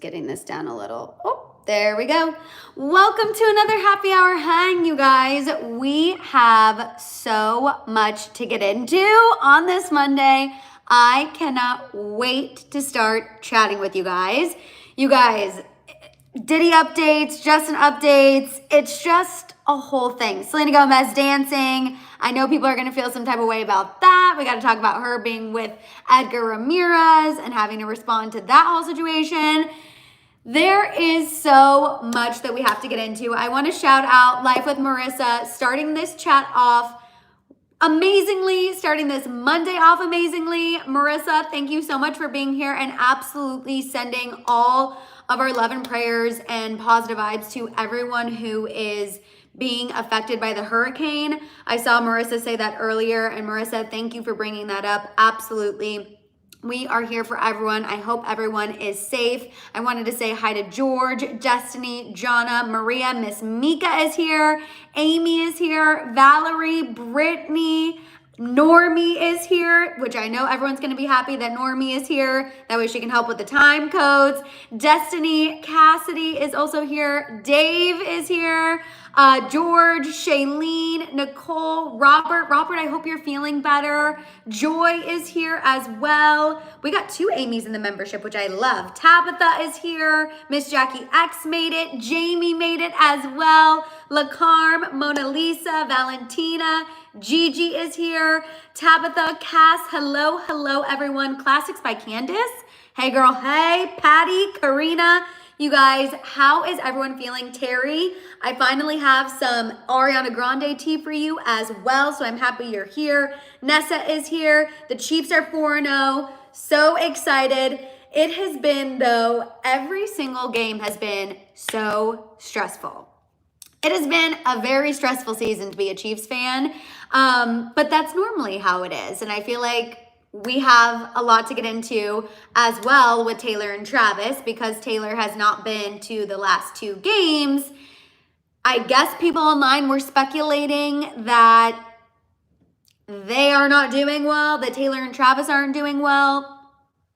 getting this down a little. Oh, there we go. Welcome to another happy hour hang, you guys. We have so much to get into on this Monday. I cannot wait to start chatting with you guys. You guys, Diddy updates, Justin updates. It's just a whole thing. Selena Gomez dancing. I know people are going to feel some type of way about that. We got to talk about her being with Edgar Ramirez and having to respond to that whole situation. There is so much that we have to get into. I want to shout out Life with Marissa, starting this chat off amazingly, starting this Monday off amazingly. Marissa, thank you so much for being here and absolutely sending all of our love and prayers and positive vibes to everyone who is being affected by the hurricane. I saw Marissa say that earlier, and Marissa, thank you for bringing that up. Absolutely. We are here for everyone. I hope everyone is safe. I wanted to say hi to George, Destiny, Jonna, Maria, Miss Mika is here, Amy is here, Valerie, Brittany, Normie is here, which I know everyone's going to be happy that Normie is here. That way she can help with the time codes. Destiny, Cassidy is also here. Dave is here. George, Shailene, Nicole, Robert. Robert, I hope you're feeling better. Joy is here as well. We got 2 Amy's in the membership, which I love. Tabitha is here. Miss Jackie X made it. Jamie made it as well. LaCarm, Mona Lisa, Valentina, Gigi is here. Tabitha, Cass, hello, hello everyone. Classics by Candace. Hey girl, hey. Patty, Karina. You guys, how is everyone feeling? Terry, I finally have some Ariana Grande tea for you as well, so I'm happy you're here. Nessa is here. The Chiefs are 4-0. So excited. It has been, though, every single game has been so stressful. It has been a very stressful season to be a Chiefs fan, but that's normally how it is, and I feel like we have a lot to get into as well with Taylor and Travis because Taylor has not been to the last 2 games. I guess people online were speculating that they are not doing well, that Taylor and Travis aren't doing well.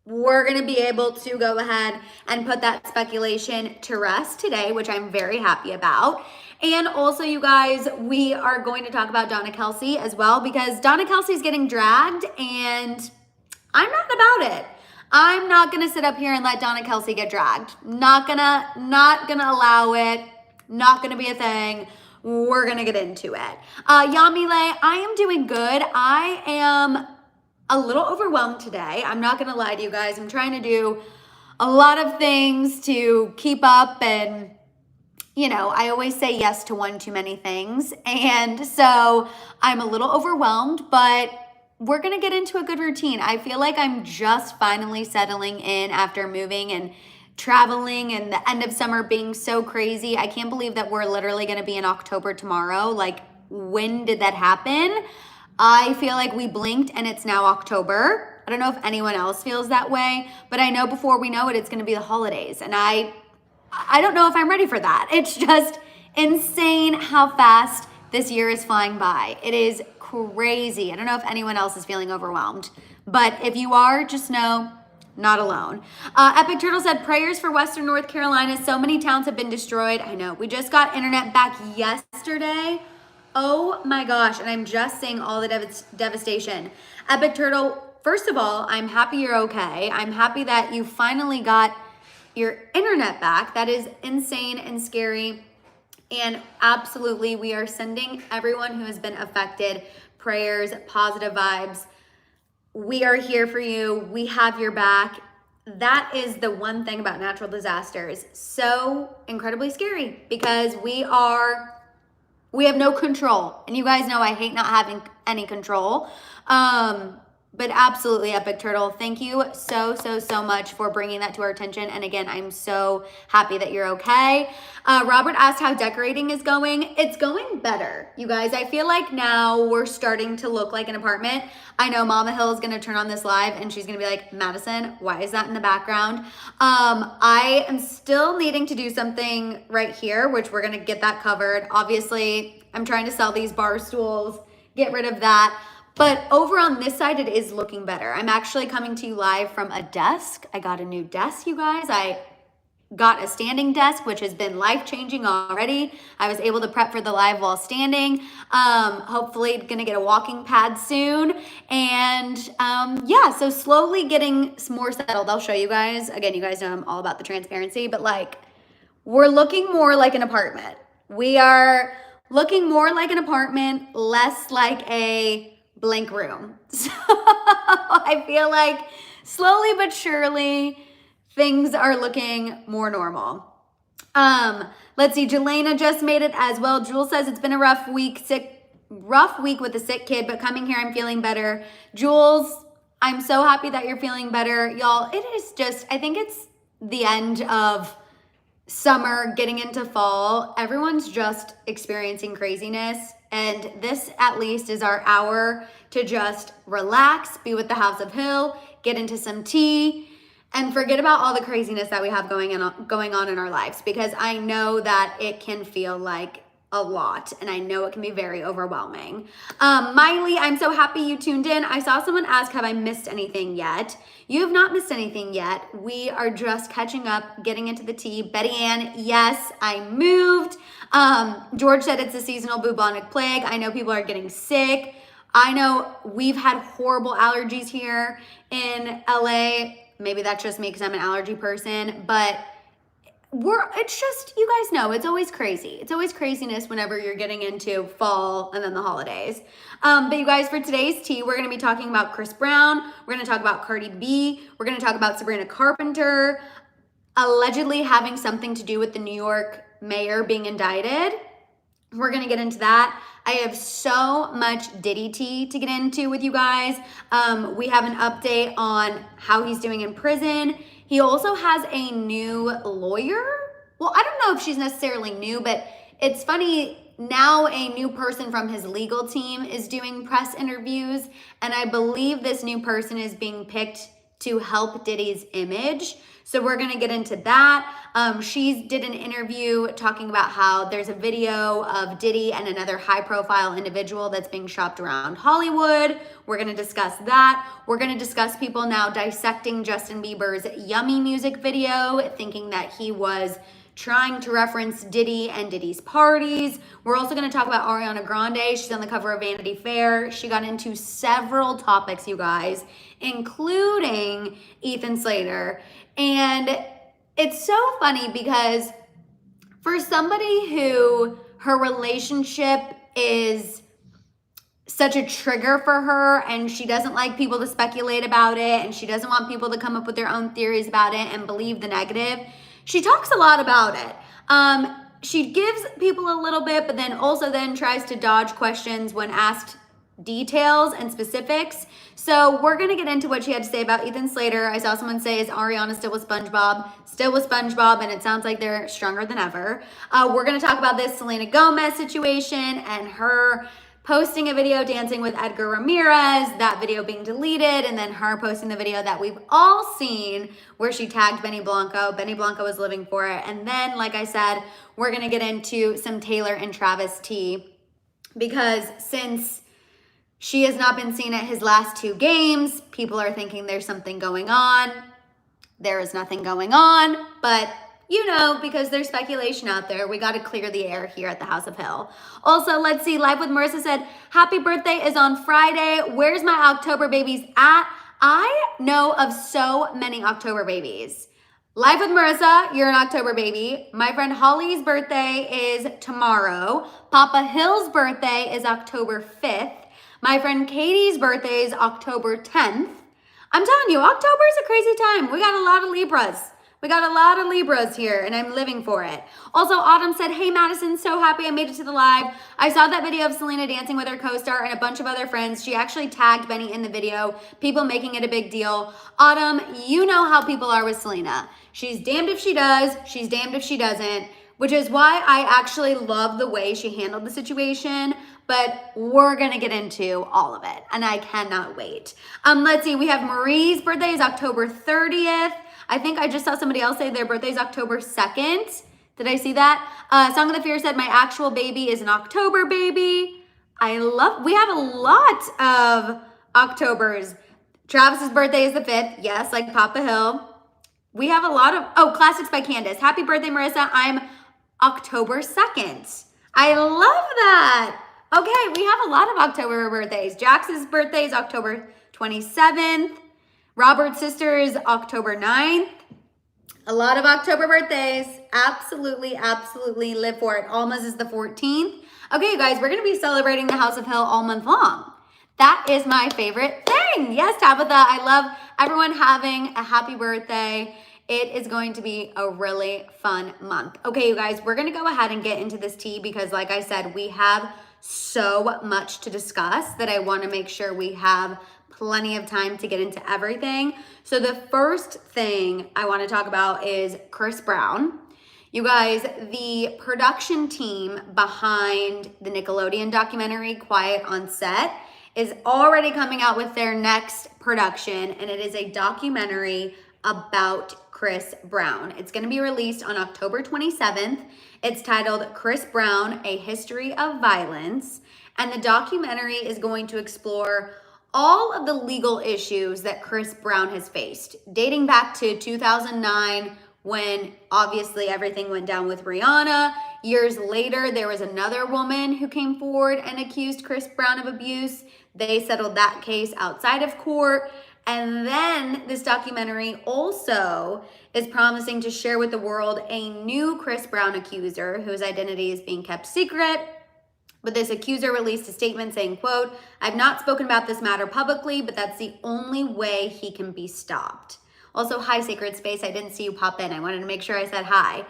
We're going to be able to go ahead and put that speculation to rest today, which I'm very happy about. And also, you guys, we are going to talk about Donna Kelsey as well because Donna Kelsey's getting dragged and I'm not about it. I'm not going to sit up here and let Donna Kelsey get dragged. Not gonna allow it. Not going to be a thing. We're going to get into it. Yamile, I am doing good. I am a little overwhelmed today. I'm not going to lie to you guys. I'm trying to do a lot of things to keep up and you know, I always say yes to one too many things. And so I'm a little overwhelmed, but we're going to get into a good routine. I feel like I'm just finally settling in after moving and traveling and the end of summer being so crazy. I can't believe that we're literally going to be in October tomorrow. Like, when did that happen? I feel like we blinked and it's now October. I don't know if anyone else feels that way, but I know before we know it, it's going to be the holidays. And I don't know if I'm ready for that. It's just insane how fast this year is flying by. It is crazy. I don't know if anyone else is feeling overwhelmed, but if you are, just know, not alone. Epic Turtle said, prayers for Western North Carolina. So many towns have been destroyed. I know. We just got internet back yesterday. Oh my gosh. And I'm just seeing all the devastation. Epic Turtle, first of all, I'm happy you're okay. I'm happy that you finally got your internet back. That is insane and scary. And absolutely, we are sending everyone who has been affected prayers, positive vibes. We are here for you. We have your back. That is the one thing about natural disasters. So incredibly scary because we have no control. And you guys know I hate not having any control. But absolutely, Epic Turtle, thank you so much for bringing that to our attention. And again, I'm so happy that you're okay. Robert asked how decorating is going. It's going better, you guys. I feel like now we're starting to look like an apartment. I know Mama Hill is going to turn on this live and she's going to be like, Madison, why is that in the background? I am still needing to do something right here, which we're going to get that covered. Obviously, I'm trying to sell these bar stools, get rid of that. But over on this side, it is looking better. I'm actually coming to you live from a desk. I got a new desk, you guys. got a standing desk, which has been life-changing already. I was able to prep for the live while standing. Hopefully gonna get a walking pad soon. And yeah, so slowly getting more settled. I'll show you guys. Again, you guys know I'm all about the transparency, but like, we're looking more like an apartment. We are looking more like an apartment, less like a blank room. So I feel like slowly but surely, things are looking more normal. Let's see, Jelena just made it as well. Jewel says it's been a rough week with a sick kid, but coming here, I'm feeling better. Jules, I'm so happy that you're feeling better. Y'all, it is just, I think it's the end of summer, getting into fall. Everyone's just experiencing craziness. And this at least is our hour to just relax, be with the House of Hill, get into some tea, and forget about all the craziness that we have going on in our lives, because I know that it can feel like a lot, and I know it can be very overwhelming. Miley, I'm so happy you tuned in. I saw someone ask, have I missed anything yet? You have not missed anything yet. We are just catching up, getting into the tea. Betty Ann, yes, I moved. George said it's a seasonal bubonic plague. I know people are getting sick. I know we've had horrible allergies here in LA. Maybe that's just me because I'm an allergy person, but it's just, you guys know, it's always crazy. It's always craziness whenever you're getting into fall and then the holidays. But you guys, for today's tea, we're going to be talking about Chris Brown. We're going to talk about Cardi B. We're going to talk about Sabrina Carpenter allegedly having something to do with the New York mayor being indicted. We're going to get into that. I have so much Diddy tea to get into with you guys. We have an update on how he's doing in prison. He also has a new lawyer. Well, I don't know if she's necessarily new, but it's funny, now a new person from his legal team is doing press interviews, and I believe this new person is being picked to help Diddy's image. So we're gonna get into that. She did an interview talking about how there's a video of Diddy and another high profile individual that's being shopped around Hollywood. We're gonna discuss that. We're gonna discuss people now dissecting Justin Bieber's Yummy music video, thinking that he was trying to reference Diddy and Diddy's parties. We're also gonna talk about Ariana Grande. She's on the cover of Vanity Fair. She got into several topics, you guys, including Ethan Slater. And it's so funny because for somebody who her relationship is such a trigger for her, and she doesn't like people to speculate about it, and she doesn't want people to come up with their own theories about it and believe the negative, she talks a lot about it. She gives people a little bit, but then also tries to dodge questions when asked details and specifics. So we're gonna get into what she had to say about Ethan Slater. I saw someone say, is Ariana still with SpongeBob? Still with SpongeBob, and it sounds like they're stronger than ever. We're gonna talk about this Selena Gomez situation and her posting a video dancing with Edgar Ramirez, that video being deleted, and then her posting the video that we've all seen where she tagged Benny Blanco. Benny Blanco was living for it. And then, like I said, we're gonna get into some Taylor and Travis tea, because since she has not been seen at his last 2 games, people are thinking there's something going on. There is nothing going on, but you know, because there's speculation out there, we got to clear the air here at the House of Hill. Also, let's see, Live with Marissa said, happy birthday is on Friday. Where's my October babies at? I know of so many October babies. Live with Marissa, you're an October baby. My friend Holly's birthday is tomorrow. Papa Hill's birthday is October 5th. My friend Katie's birthday is October 10th. I'm telling you, October is a crazy time. We got a lot of Libras. We got a lot of Libras here, and I'm living for it. Also, Autumn said, hey, Madison, so happy I made it to the live. I saw that video of Selena dancing with her co-star and a bunch of other friends. She actually tagged Benny in the video, people making it a big deal. Autumn, you know how people are with Selena. She's damned if she does, she's damned if she doesn't, which is why I actually love the way she handled the situation. But we're gonna get into all of it, and I cannot wait. Let's see, we have Marie's birthday is October 30th. I think I just saw somebody else say their birthday is October 2nd. Did I see that? Song of the Fear said my actual baby is an October baby. We have a lot of Octobers. Travis's birthday is the 5th. Yes, like Papa Hill. We have a lot of, classics by Candace. Happy birthday, Marissa. I'm October 2nd. I love that. Okay, we have a lot of October birthdays. Jax's birthday is October 27th. Robert's sister is October 9th. A lot of October birthdays. Absolutely, absolutely live for it. Alma's is the 14th. Okay, you guys, we're going to be celebrating the House of Hill all month long. That is my favorite thing. Yes, Tabitha, I love everyone having a happy birthday. It is going to be a really fun month. Okay, you guys, we're going to go ahead and get into this tea because like I said, we have so much to discuss that I want to make sure we have plenty of time to get into everything. So the first thing I want to talk about is Chris Brown. You guys, the production team behind the Nickelodeon documentary Quiet on Set is already coming out with their next production, and it is a documentary about Chris Brown. It's going to be released on October 27th. It's titled Chris Brown, A History of Violence, and the documentary is going to explore all of the legal issues that Chris Brown has faced, dating back to 2009 when obviously everything went down with Ariana. Years later, there was another woman who came forward and accused Chris Brown of abuse. They settled that case outside of court. And then this documentary also is promising to share with the world a new Chris Brown accuser whose identity is being kept secret. But this accuser released a statement saying, quote, "I've not spoken about this matter publicly, but that's the only way he can be stopped." Also, hi, Sacred Space. I didn't see you pop in. I wanted to make sure I said hi.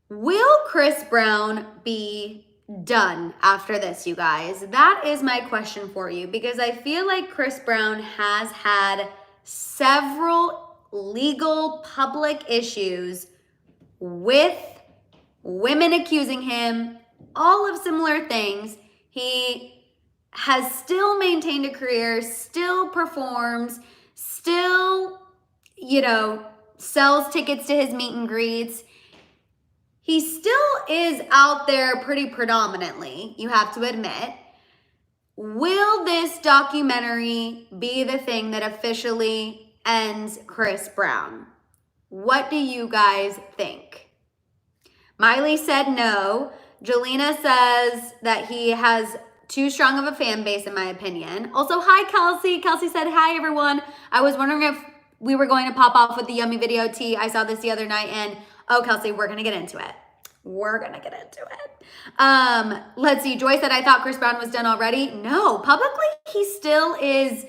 Will Chris Brown be done after this, you guys? That is my question for you because I feel like Chris Brown has had several legal public issues with women accusing him, all of similar things. He has still maintained a career, still performs, still, sells tickets to his meet and greets. He still is out there pretty predominantly, you have to admit. Will this documentary be the thing that officially ends Chris Brown? What do you guys think? Miley said no. Jelena says that he has too strong of a fan base, in my opinion. Also, hi, Kelsey. Kelsey said, hi, everyone. I was wondering if we were going to pop off with the yummy video tea. I saw this the other night, and oh, Kelsey, we're going to get into it. We're going to get into it. Let's see. Joy said, I thought Chris Brown was done already. No, publicly, he still is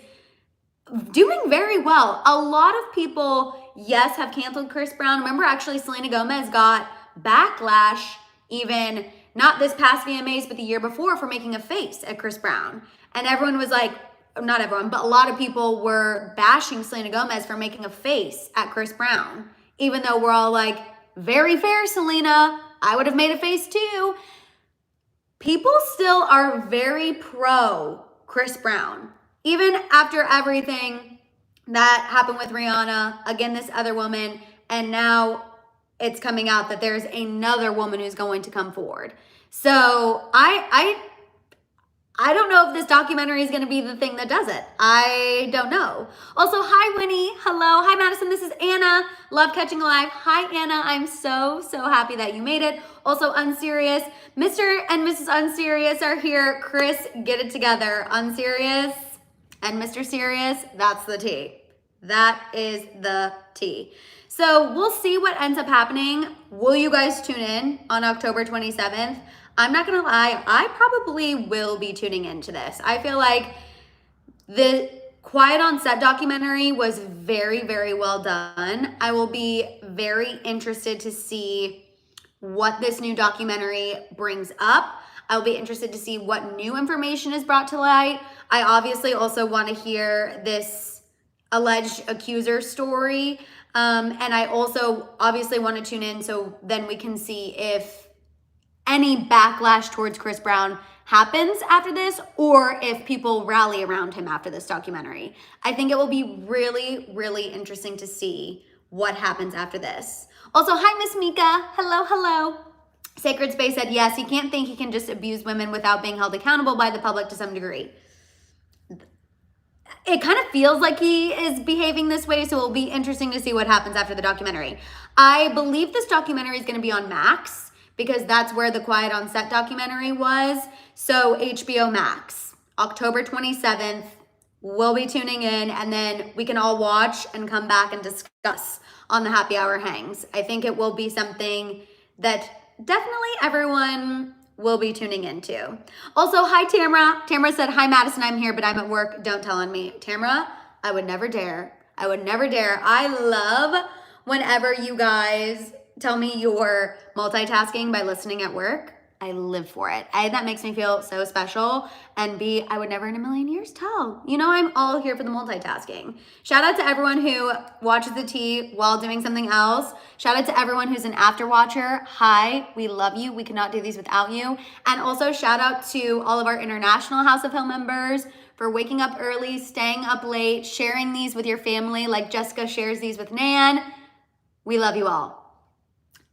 doing very well. A lot of people, yes, have canceled Chris Brown. Remember, actually, Selena Gomez got backlash even not this past VMAs, but the year before for making a face at Chris Brown. And everyone was like, not everyone, but a lot of people were bashing Selena Gomez for making a face at Chris Brown. Even though we're all like, very fair, Selena. I would have made a face too. People still are very pro Chris Brown. Even after everything that happened with Rihanna, again, this other woman, and now it's coming out that there's another woman who's going to come forward. So I don't know if this documentary is going to be the thing that does it. I don't know. Also, hi, Winnie. Hello. Hi, Madison. This is Anna. Love catching live. Hi, Anna. I'm so happy that you made it. Also, Unserious. Mr. and Mrs. Unserious are here. Chris, get it together. Unserious and Mr. Serious, that's the tea. That is the tea. So we'll see what ends up happening. Will you guys tune in on October 27th? I'm not gonna lie, I probably will be tuning into this. I feel like the Quiet on Set documentary was very, very well done. I will be very interested to see what this new documentary brings up. I'll be interested to see what new information is brought to light. I obviously also want to hear this alleged accuser story. And I also obviously want to tune in so then we can see if any backlash towards Chris Brown happens after this or if people rally around him after this documentary. I think it will be really, really interesting to see what happens after this. Also, hi, Miss Mika. Hello, hello. Sacred Space said, yes, he can't think he can just abuse women without being held accountable by the public to some degree. it kind of feels like he is behaving this way, so it'll be interesting to see what happens after the documentary. I believe this documentary is going to be on Max because that's where the Quiet on Set documentary was. So HBO Max, October 27th, we'll be tuning in, and then we can all watch and come back and discuss on the Happy Hour Hangs. I think it will be something that definitely everyone will be tuning into. Also, hi Tamara. Tamara said, hi Madison, I'm here, but I'm at work. Don't tell on me. Tamara, I would never dare. I would never dare. I love whenever you guys tell me you're multitasking by listening at work. I live for it. That makes me feel so special. And B, I would never in a million years tell. You know, I'm all here for the multitasking. Shout out to everyone who watches the tea while doing something else. Shout out to everyone who's an after watcher. Hi, we love you. We cannot do these without you. And also shout out to all of our international House of Hill members for waking up early, staying up late, sharing these with your family like Jessica shares these with Nan. We love you all.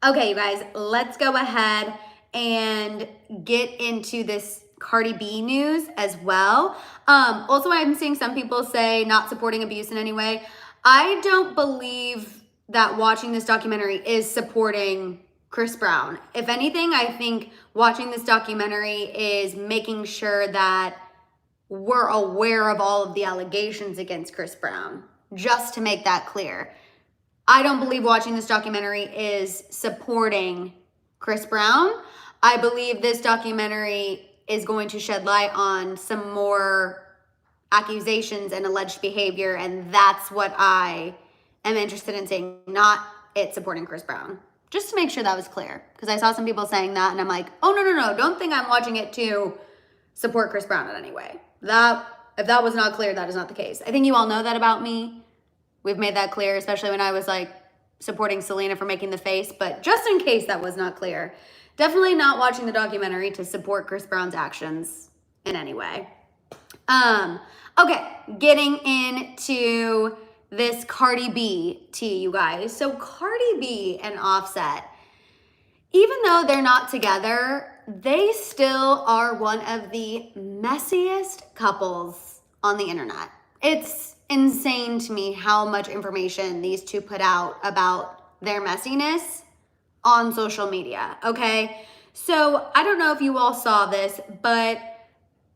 Okay, you guys, let's go ahead and get into this Cardi B news as well. Also, I'm seeing some people say not supporting abuse in any way. I don't believe that watching this documentary is supporting Chris Brown. If anything, I think watching this documentary is making sure that we're aware of all of the allegations against Chris Brown, just to make that clear. I don't believe watching this documentary is supporting Chris Brown. I believe this documentary is going to shed light on some more accusations and alleged behavior, and that's what I am interested in seeing, not it supporting Chris Brown. Just to make sure that was clear, because I saw some people saying that, and I'm like, oh, no, don't think I'm watching it to support Chris Brown in any way. If that was not clear, that is not the case. I think you all know that about me. We've made that clear, especially when I was like supporting Selena for making the face, but just in case that was not clear, definitely not watching the documentary to support Chris Brown's actions in any way. Okay, getting into this Cardi B tea, you guys. So Cardi B and Offset, even though they're not together, they still are one of the messiest couples on the internet. It's insane to me how much information these two put out about their messiness on social media, okay? So I don't know if you all saw this, but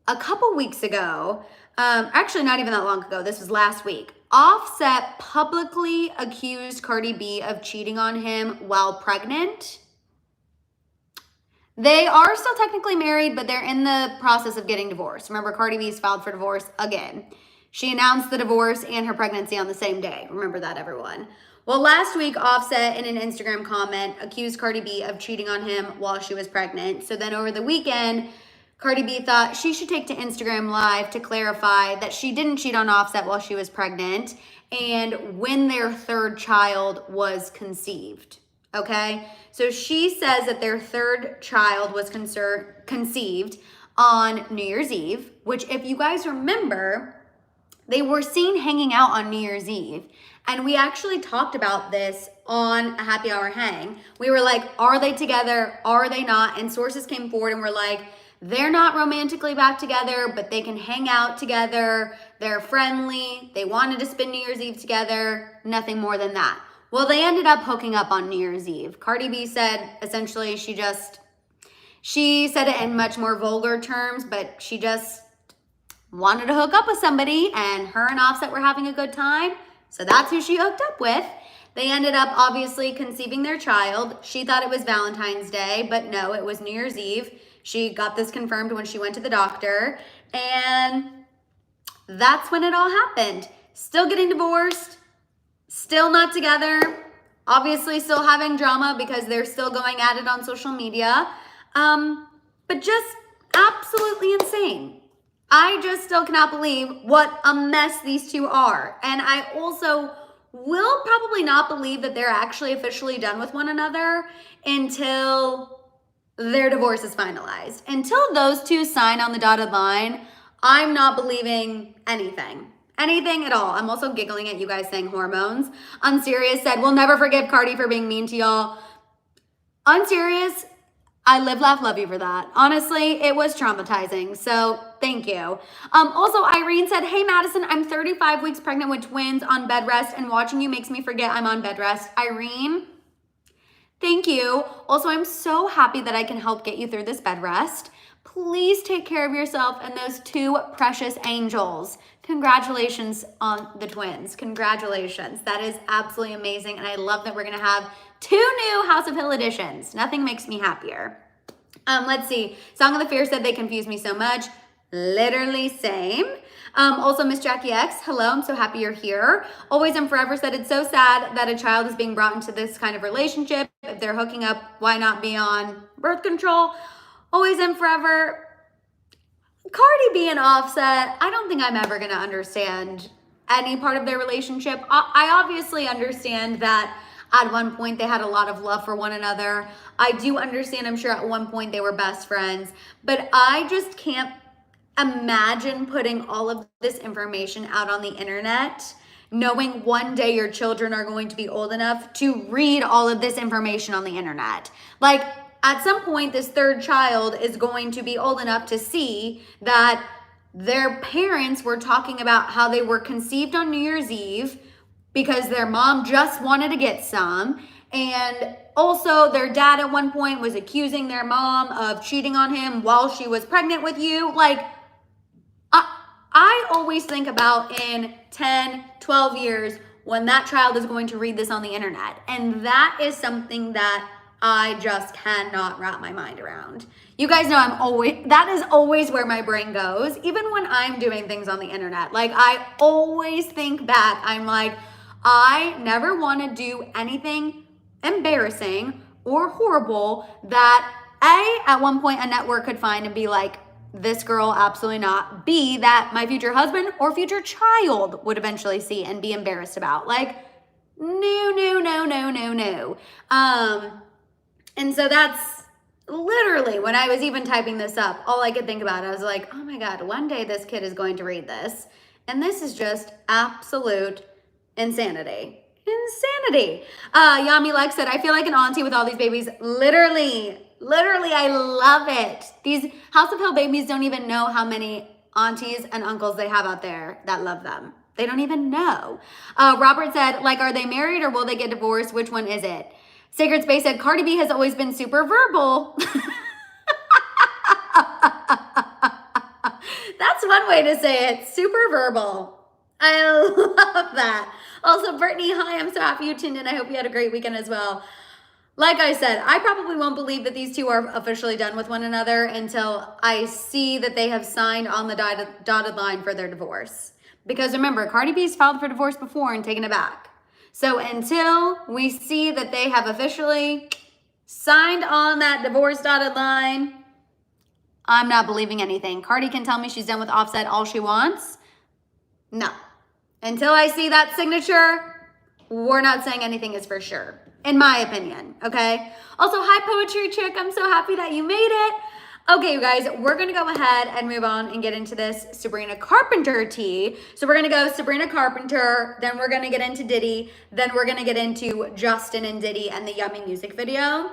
a couple weeks ago, actually not even that long ago, this was last week, Offset publicly accused Cardi B of cheating on him while pregnant. They are still technically married, but they're in the process of getting divorced. Remember, Cardi B's filed for divorce again. She announced the divorce and her pregnancy on the same day. Remember that, everyone. Well, last week, Offset, in an Instagram comment, accused Cardi B of cheating on him while she was pregnant. So then over the weekend, Cardi B thought she should take to Instagram Live to clarify that she didn't cheat on Offset while she was pregnant and when their third child was conceived, okay? So she says that their third child was conceived on New Year's Eve, which if you guys remember, they were seen hanging out on New Year's Eve. And we actually talked about this on a happy hour hang. We were like, are they together? Are they not? And sources came forward and were like, they're not romantically back together, but they can hang out together. They're friendly. They wanted to spend New Year's Eve together. Nothing more than that. Well, they ended up hooking up on New Year's Eve. Cardi B said, essentially, she said it in much more vulgar terms, but she just wanted to hook up with somebody, and her and Offset were having a good time. So that's who she hooked up with. They ended up obviously conceiving their child. She thought it was Valentine's Day, but no, it was New Year's Eve. She got this confirmed when she went to the doctor, and that's when it all happened. Still getting divorced, still not together, obviously still having drama because they're still going at it on social media, but just absolutely insane. I just still cannot believe what a mess these two are. And I also will probably not believe that they're actually officially done with one another until their divorce is finalized. Until those two sign on the dotted line, I'm not believing anything. Anything at all. I'm also giggling at you guys saying hormones. Unserious said, we'll never forgive Cardi for being mean to y'all. Unserious, I live, laugh, love you for that. Honestly, it was traumatizing. So thank you. Also, Irene said, hey, Madison, I'm 35 weeks pregnant with twins on bed rest, and watching you makes me forget I'm on bed rest. Irene, thank you. Also, I'm so happy that I can help get you through this bed rest. Please take care of yourself and those two precious angels. Congratulations on the twins. Congratulations. That is absolutely amazing. And I love that we're going to have 2 new House of Hill editions. Nothing makes me happier. Let's see. Song of the Fear said they confuse me so much. Literally same. Also, Miss Jackie X, hello, I'm so happy you're here. Always and Forever said it's so sad that a child is being brought into this kind of relationship. If they're hooking up, why not be on birth control? Always and Forever. Cardi B and Offset, I don't think I'm ever going to understand any part of their relationship. I obviously understand that at one point they had a lot of love for one another. I do understand, I'm sure at one point they were best friends, but I just can't imagine putting all of this information out on the internet, knowing one day your children are going to be old enough to read all of this information on the internet. Like, at some point, this third child is going to be old enough to see that their parents were talking about how they were conceived on New Year's Eve because their mom just wanted to get some. And also their dad at one point was accusing their mom of cheating on him while she was pregnant with you. Like, I always think about in 10, 12 years when that child is going to read this on the internet. And that is something that I just cannot wrap my mind around. You guys know that is always where my brain goes. Even when I'm doing things on the internet, like I always think back, I'm like, I never want to do anything embarrassing or horrible that at one point a network could find and be like, this girl, absolutely not. B, that my future husband or future child would eventually see and be embarrassed about. Like, no. And so that's literally when I was even typing this up, all I could think about, I was like, oh my God, one day this kid is going to read this. And this is just absolute insanity. Insanity. Yami Lex said, I feel like an auntie with all these babies. Literally, I love it. These House of Hill babies don't even know how many aunties and uncles they have out there that love them. They don't even know. Robert said, like, are they married or will they get divorced? Which one is it? Sacred Space said, Cardi B has always been super verbal. That's one way to say it, super verbal. I love that. Also, Brittany, hi, I'm so happy you tuned in. I hope you had a great weekend as well. Like I said, I probably won't believe that these two are officially done with one another until I see that they have signed on the dotted line for their divorce. Because remember, Cardi B's filed for divorce before and taken it back. So until we see that they have officially signed on that divorce dotted line, I'm not believing anything. Cardi can tell me she's done with Offset all she wants. No. Until I see that signature, we're not saying anything is for sure, in my opinion, okay? Also, hi, Poetry Chick. I'm so happy that you made it. Okay, you guys, we're going to go ahead and move on and get into this Sabrina Carpenter tea. So we're going to go Sabrina Carpenter, then we're going to get into Diddy, then we're going to get into Justin and Diddy and the Yummy music video.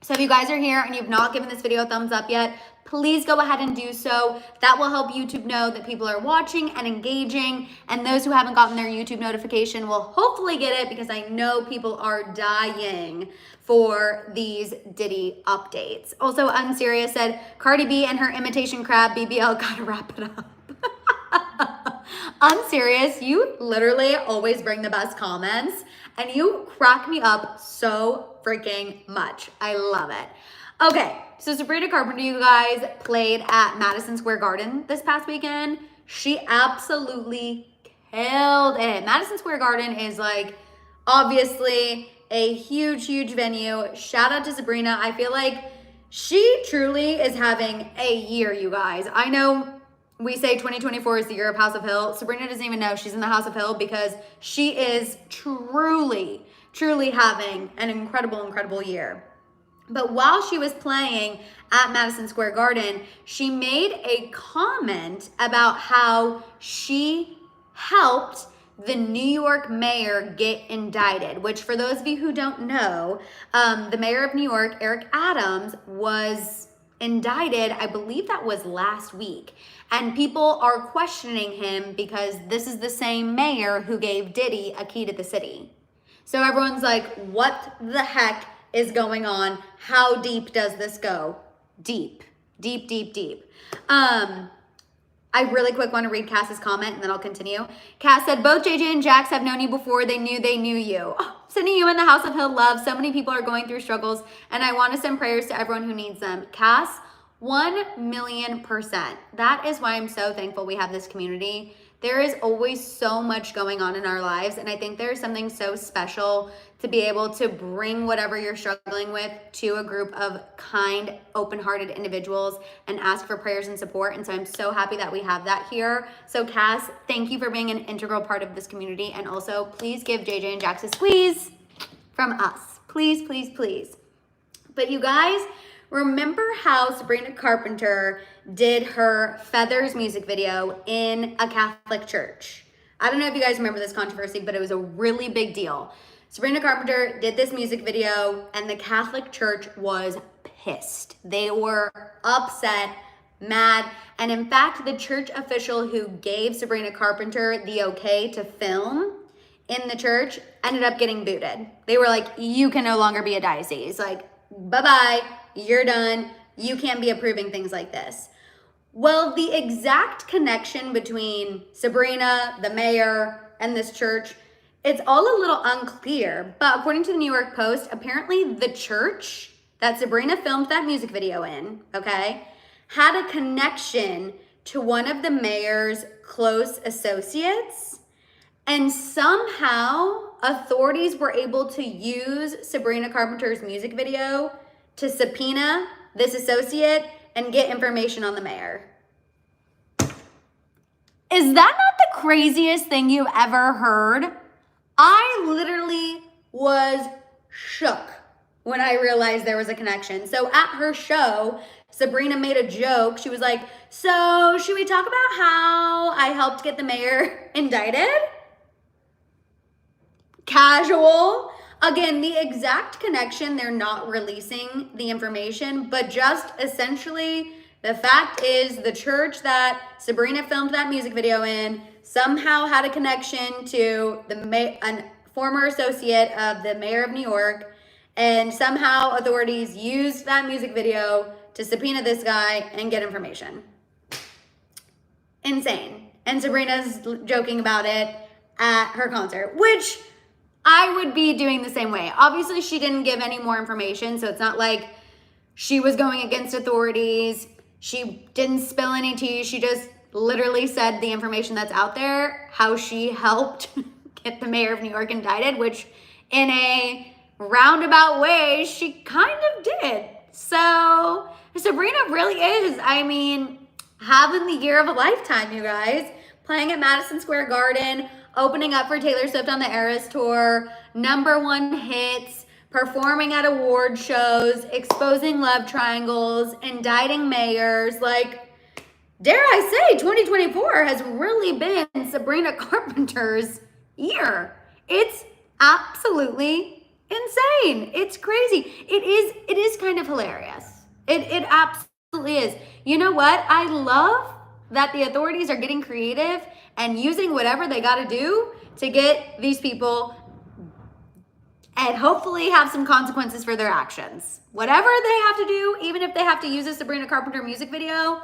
So if you guys are here and you've not given this video a thumbs up yet, please go ahead and do so. That will help YouTube know that people are watching and engaging. And those who haven't gotten their YouTube notification will hopefully get it because I know people are dying for these Diddy updates. Also, Unserious said, Cardi B and her imitation crab BBL, gotta wrap it up. Unserious, you literally always bring the best comments and you crack me up so freaking much. I love it. Okay, so Sabrina Carpenter, you guys, played at Madison Square Garden this past weekend. She absolutely killed it. Madison Square Garden is like, obviously, a huge venue. Shout out to Sabrina. I feel like she truly is having a year, you guys. I know we say 2024 is the year of House of Hill. Sabrina doesn't even know she's in the House of Hill because she is truly having an incredible year. But while she was playing at Madison Square Garden, she made a comment about how she helped the New York mayor get indicted, which for those of you who don't know, the mayor of New York, Eric Adams, was indicted, I believe that was last week. And people are questioning him because this is the same mayor who gave Diddy a key to the city. So everyone's like, what the heck is going on? How deep does this go? Deep, deep, deep, deep. I really quick want to read Cass's comment and then I'll continue. Cass said, both JJ and Jax have known you before they knew you. Oh, sending you in the house of healed love. So many people are going through struggles and I want to send prayers to everyone who needs them. Cass, 1,000,000%. That is why I'm so thankful we have this community. There is always so much going on in our lives, and I think there's something so special to be able to bring whatever you're struggling with to a group of kind, open-hearted individuals and ask for prayers and support. And so I'm so happy that we have that here. So Cass, thank you for being an integral part of this community, and also please give JJ and Jax a squeeze from us. Please, please, please. But you guys, remember how Sabrina Carpenter did her Feathers music video in a Catholic church? I don't know if you guys remember this controversy, but it was a really big deal. Sabrina Carpenter did this music video and the Catholic church was pissed. They were upset, mad, and in fact, the church official who gave Sabrina Carpenter the okay to film in the church ended up getting booted. They were like, you can no longer be a diocese. Like, bye-bye, you're done. You can't be approving things like this. Well, the exact connection between Sabrina, the mayor, and this church, it's all a little unclear. But according to the New York Post, apparently the church that Sabrina filmed that music video in, okay, had a connection to one of the mayor's close associates. And somehow authorities were able to use Sabrina Carpenter's music video to subpoena this associate and get information on the mayor. Is that not the craziest thing you've ever heard? I literally was shook when I realized there was a connection. So at her show, Sabrina made a joke. She was like, so should we talk about how I helped get the mayor indicted? Casual. Again, the exact connection, they're not releasing the information, but just essentially the fact is the church that Sabrina filmed that music video in somehow had a connection to a former associate of the mayor of New York, and somehow authorities used that music video to subpoena this guy and get information. Insane. And Sabrina's joking about it at her concert, which I would be doing the same way. Obviously, she didn't give any more information, so it's not like she was going against authorities. She didn't spill any tea. She just literally said the information that's out there, how she helped get the mayor of New York indicted, which in a roundabout way, she kind of did. So Sabrina really is, I mean, having the year of a lifetime, you guys. Playing at Madison Square Garden, opening up for Taylor Swift on the Eras Tour, #1 hits, performing at award shows, exposing love triangles, indicting mayors. Like, dare I say, 2024 has really been Sabrina Carpenter's year. It's absolutely insane. It's crazy. It is kind of hilarious. It absolutely is. You know what? I love that the authorities are getting creative and using whatever they got to do to get these people and hopefully have some consequences for their actions. Whatever they have to do, even if they have to use a Sabrina Carpenter music video,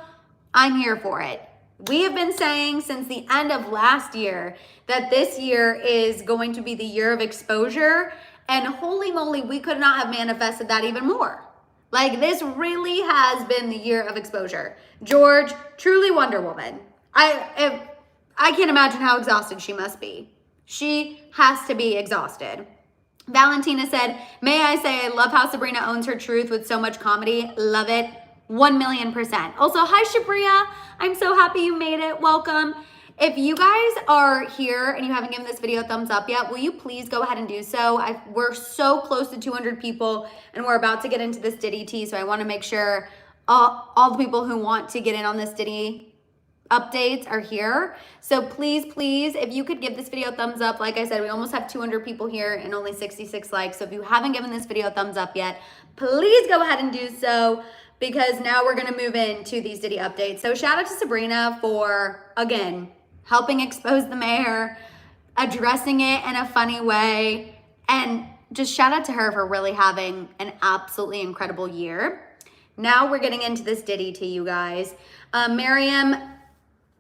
I'm here for it. We have been saying since the end of last year that this year is going to be the year of exposure, and holy moly, we could not have manifested that even more. Like, this really has been the year of exposure. George, truly Wonder Woman. I can't imagine how exhausted she must be. She has to be exhausted. Valentina said, may I say, I love how Sabrina owns her truth with so much comedy. Love it. 1,000,000%. Also, hi, Shabria. I'm so happy you made it. Welcome. If you guys are here and you haven't given this video a thumbs up yet, will you please go ahead and do so? We're so close to 200 people and we're about to get into this Diddy tea, so I want to make sure all the people who want to get in on this Diddy updates are here. So please, please, if you could give this video a thumbs up. Like I said, we almost have 200 people here and only 66 likes. So if you haven't given this video a thumbs up yet, please go ahead and do so, because now we're gonna move into these Diddy updates. So shout out to Sabrina for, again, helping expose the mayor, addressing it in a funny way, and just shout out to her for really having an absolutely incredible year. Now we're getting into this Diddy to you guys. Miriam,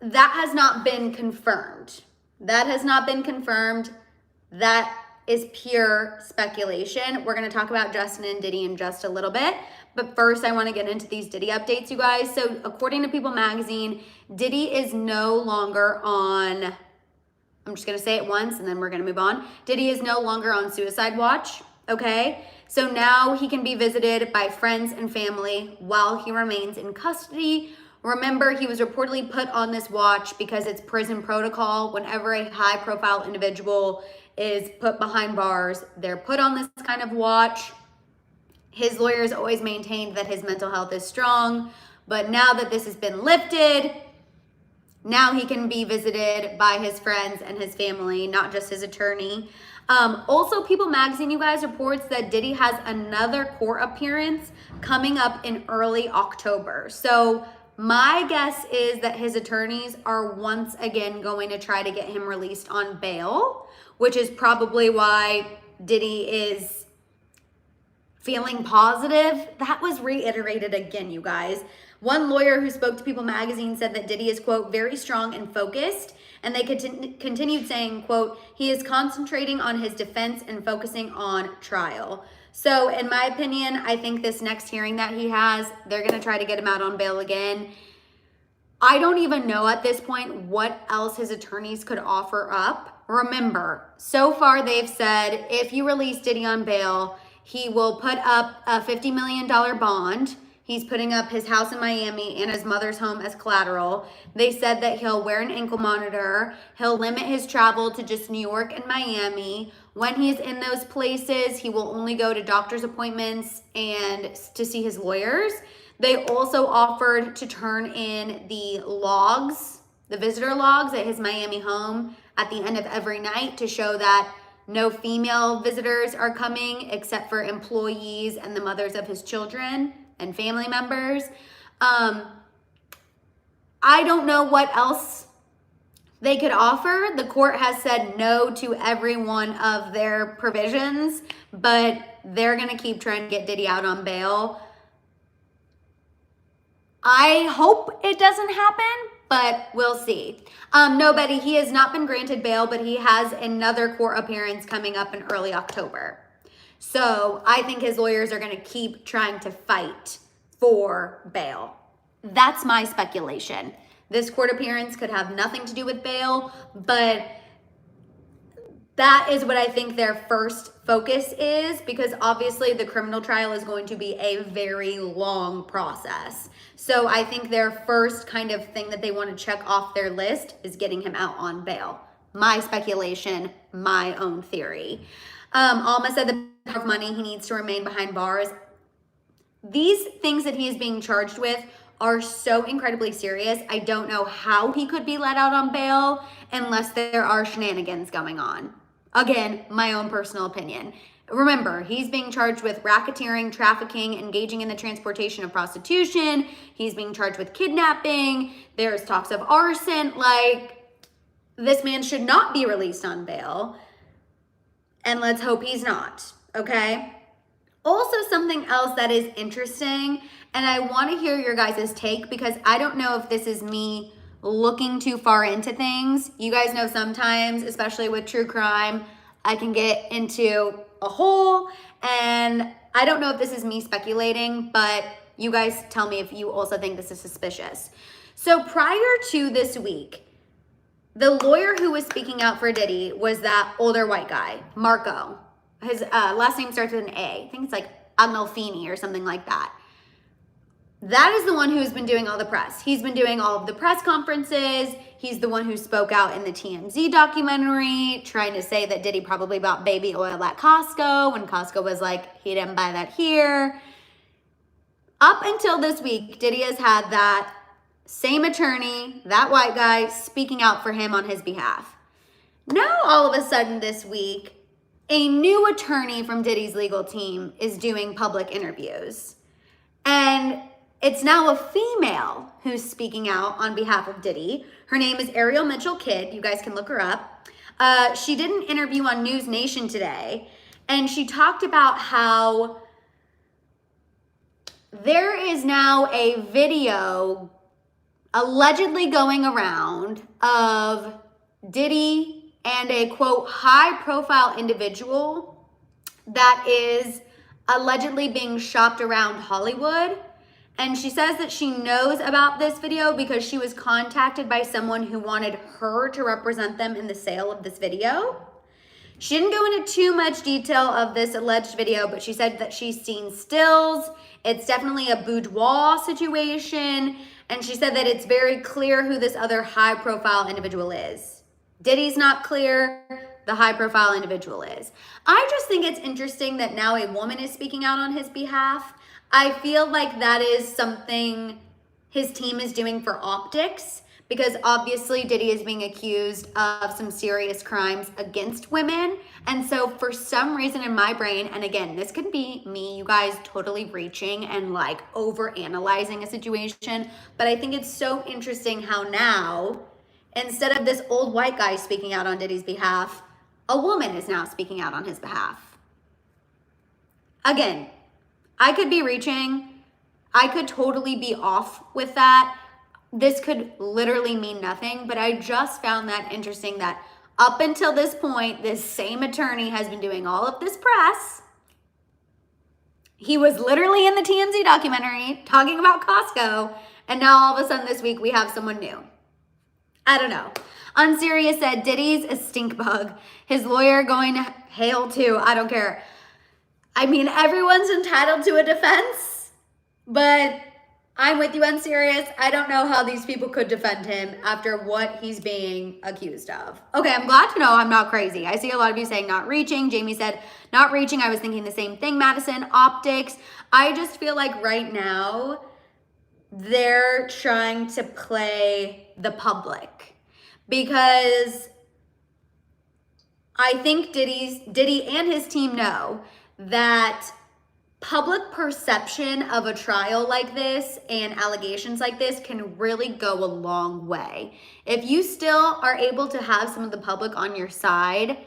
that has not been confirmed. That has not been confirmed. That is pure speculation. We're gonna talk about Justin and Diddy in just a little bit. But first, I wanna get into these Diddy updates, you guys. So according to People Magazine, Diddy is no longer on, I'm just gonna say it once and then we're gonna move on. Diddy is no longer on suicide watch, okay? So now he can be visited by friends and family while he remains in custody. Remember, he was reportedly put on this watch because it's prison protocol. Whenever a high profile individual is put behind bars, they're put on this kind of watch. His lawyers always maintained that his mental health is strong, but now that this has been lifted, now he can be visited by his friends and his family, not just his attorney. Also, People Magazine, you guys, reports that Diddy has another court appearance coming up in early October. So my guess is that his attorneys are once again going to try to get him released on bail, which is probably why Diddy is feeling positive. That was reiterated again, you guys. One lawyer who spoke to People Magazine said that Diddy is, quote, very strong and focused. And they continued saying, quote, he is concentrating on his defense and focusing on trial. So in my opinion, I think this next hearing that he has, they're going to try to get him out on bail again. I don't even know at this point what else his attorneys could offer up. Remember, so far they've said if you release Diddy on bail, he will put up a $50 million bond. He's putting up his house in Miami and his mother's home as collateral. They said that he'll wear an ankle monitor. He'll limit his travel to just New York and Miami. When he's in those places, he will only go to doctor's appointments and to see his lawyers. They also offered to turn in the logs, the visitor logs at his Miami home at the end of every night to show that no female visitors are coming except for employees and the mothers of his children and family members. I don't know what else they could offer. The court has said no to every one of their provisions, but they're gonna keep trying to get Diddy out on bail. I hope it doesn't happen, but we'll see. No, Betty, he has not been granted bail, but he has another court appearance coming up in early October. So I think his lawyers are gonna keep trying to fight for bail. That's my speculation. This court appearance could have nothing to do with bail, but that is what I think their first focus is, because obviously the criminal trial is going to be a very long process. So I think their first kind of thing that they want to check off their list is getting him out on bail. My speculation, my own theory. Alma said the of money he needs to remain behind bars. These things that he is being charged with are so incredibly serious. I don't know how he could be let out on bail unless there are shenanigans going on. Again, my own personal opinion. Remember, he's being charged with racketeering, trafficking, engaging in the transportation of prostitution. He's being charged with kidnapping. There's talks of arson. Like, this man should not be released on bail. And let's hope he's not, okay? Also, something else that is interesting, and I want to hear your guys' take, because I don't know if this is me looking too far into things. You guys know sometimes, especially with true crime, I can get into a hole, and I don't know if this is me speculating, but you guys tell me if you also think this is suspicious. So prior to this week, the lawyer who was speaking out for Diddy was that older white guy, Marco. His last name starts with an A. I think it's like Agnolfini or something like that. That is the one who's been doing all the press. He's been doing all of the press conferences. He's the one who spoke out in the TMZ documentary, trying to say that Diddy probably bought baby oil at Costco when Costco was like, he didn't buy that here. Up until this week, Diddy has had that same attorney, that white guy, speaking out for him on his behalf. Now, all of a sudden this week, a new attorney from Diddy's legal team is doing public interviews. And it's now a female who's speaking out on behalf of Diddy. Her name is Ariel Mitchell Kidd. You guys can look her up. She did an interview on News Nation today, and she talked about how there is now a video allegedly going around of Diddy and a, quote, high-profile individual that is allegedly being shopped around Hollywood. And she says that she knows about this video because she was contacted by someone who wanted her to represent them in the sale of this video. She didn't go into too much detail of this alleged video, but she said that she's seen stills. It's definitely a boudoir situation. And she said that it's very clear who this other high-profile individual is. Diddy's not clear. The high-profile individual is. I just think it's interesting that now a woman is speaking out on his behalf. I feel like that is something his team is doing for optics, because obviously Diddy is being accused of some serious crimes against women. And so for some reason in my brain, and again, this could be me, you guys totally reaching and like over analyzing a situation, but I think it's so interesting how now, instead of this old white guy speaking out on Diddy's behalf, a woman is now speaking out on his behalf. Again, I could be reaching. I could totally be off with that. This could literally mean nothing, but I just found that interesting that up until this point, this same attorney has been doing all of this press. He was literally in the TMZ documentary talking about Costco, and now all of a sudden this week we have someone new. I don't know. Unserious said Diddy's a stink bug. His lawyer going to hail too. I don't care. I mean, everyone's entitled to a defense, but I'm with you, Unserious. I don't know how these people could defend him after what he's being accused of. Okay, I'm glad to know I'm not crazy. I see a lot of you saying not reaching. Jamie said not reaching. I was thinking the same thing, Madison. Optics. I just feel like right now they're trying to play the public, because I think Diddy and his team know that public perception of a trial like this and allegations like this can really go a long way. If you still are able to have some of the public on your side,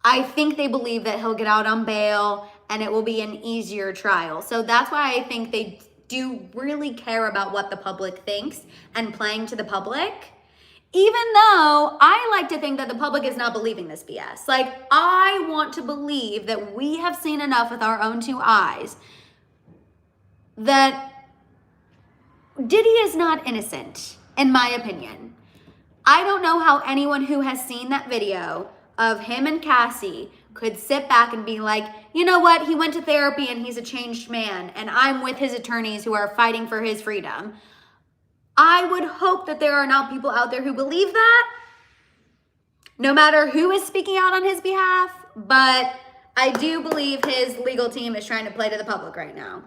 I think they believe that he'll get out on bail and it will be an easier trial. So that's why I think they do really care about what the public thinks and playing to the public. Even though I like to think that the public is not believing this BS. Like, I want to believe that we have seen enough with our own two eyes that Diddy is not innocent, in my opinion. I don't know how anyone who has seen that video of him and Cassie could sit back and be like, you know what, he went to therapy and he's a changed man, and I'm with his attorneys who are fighting for his freedom. I would hope that there are not people out there who believe that, no matter who is speaking out on his behalf, but I do believe his legal team is trying to play to the public right now.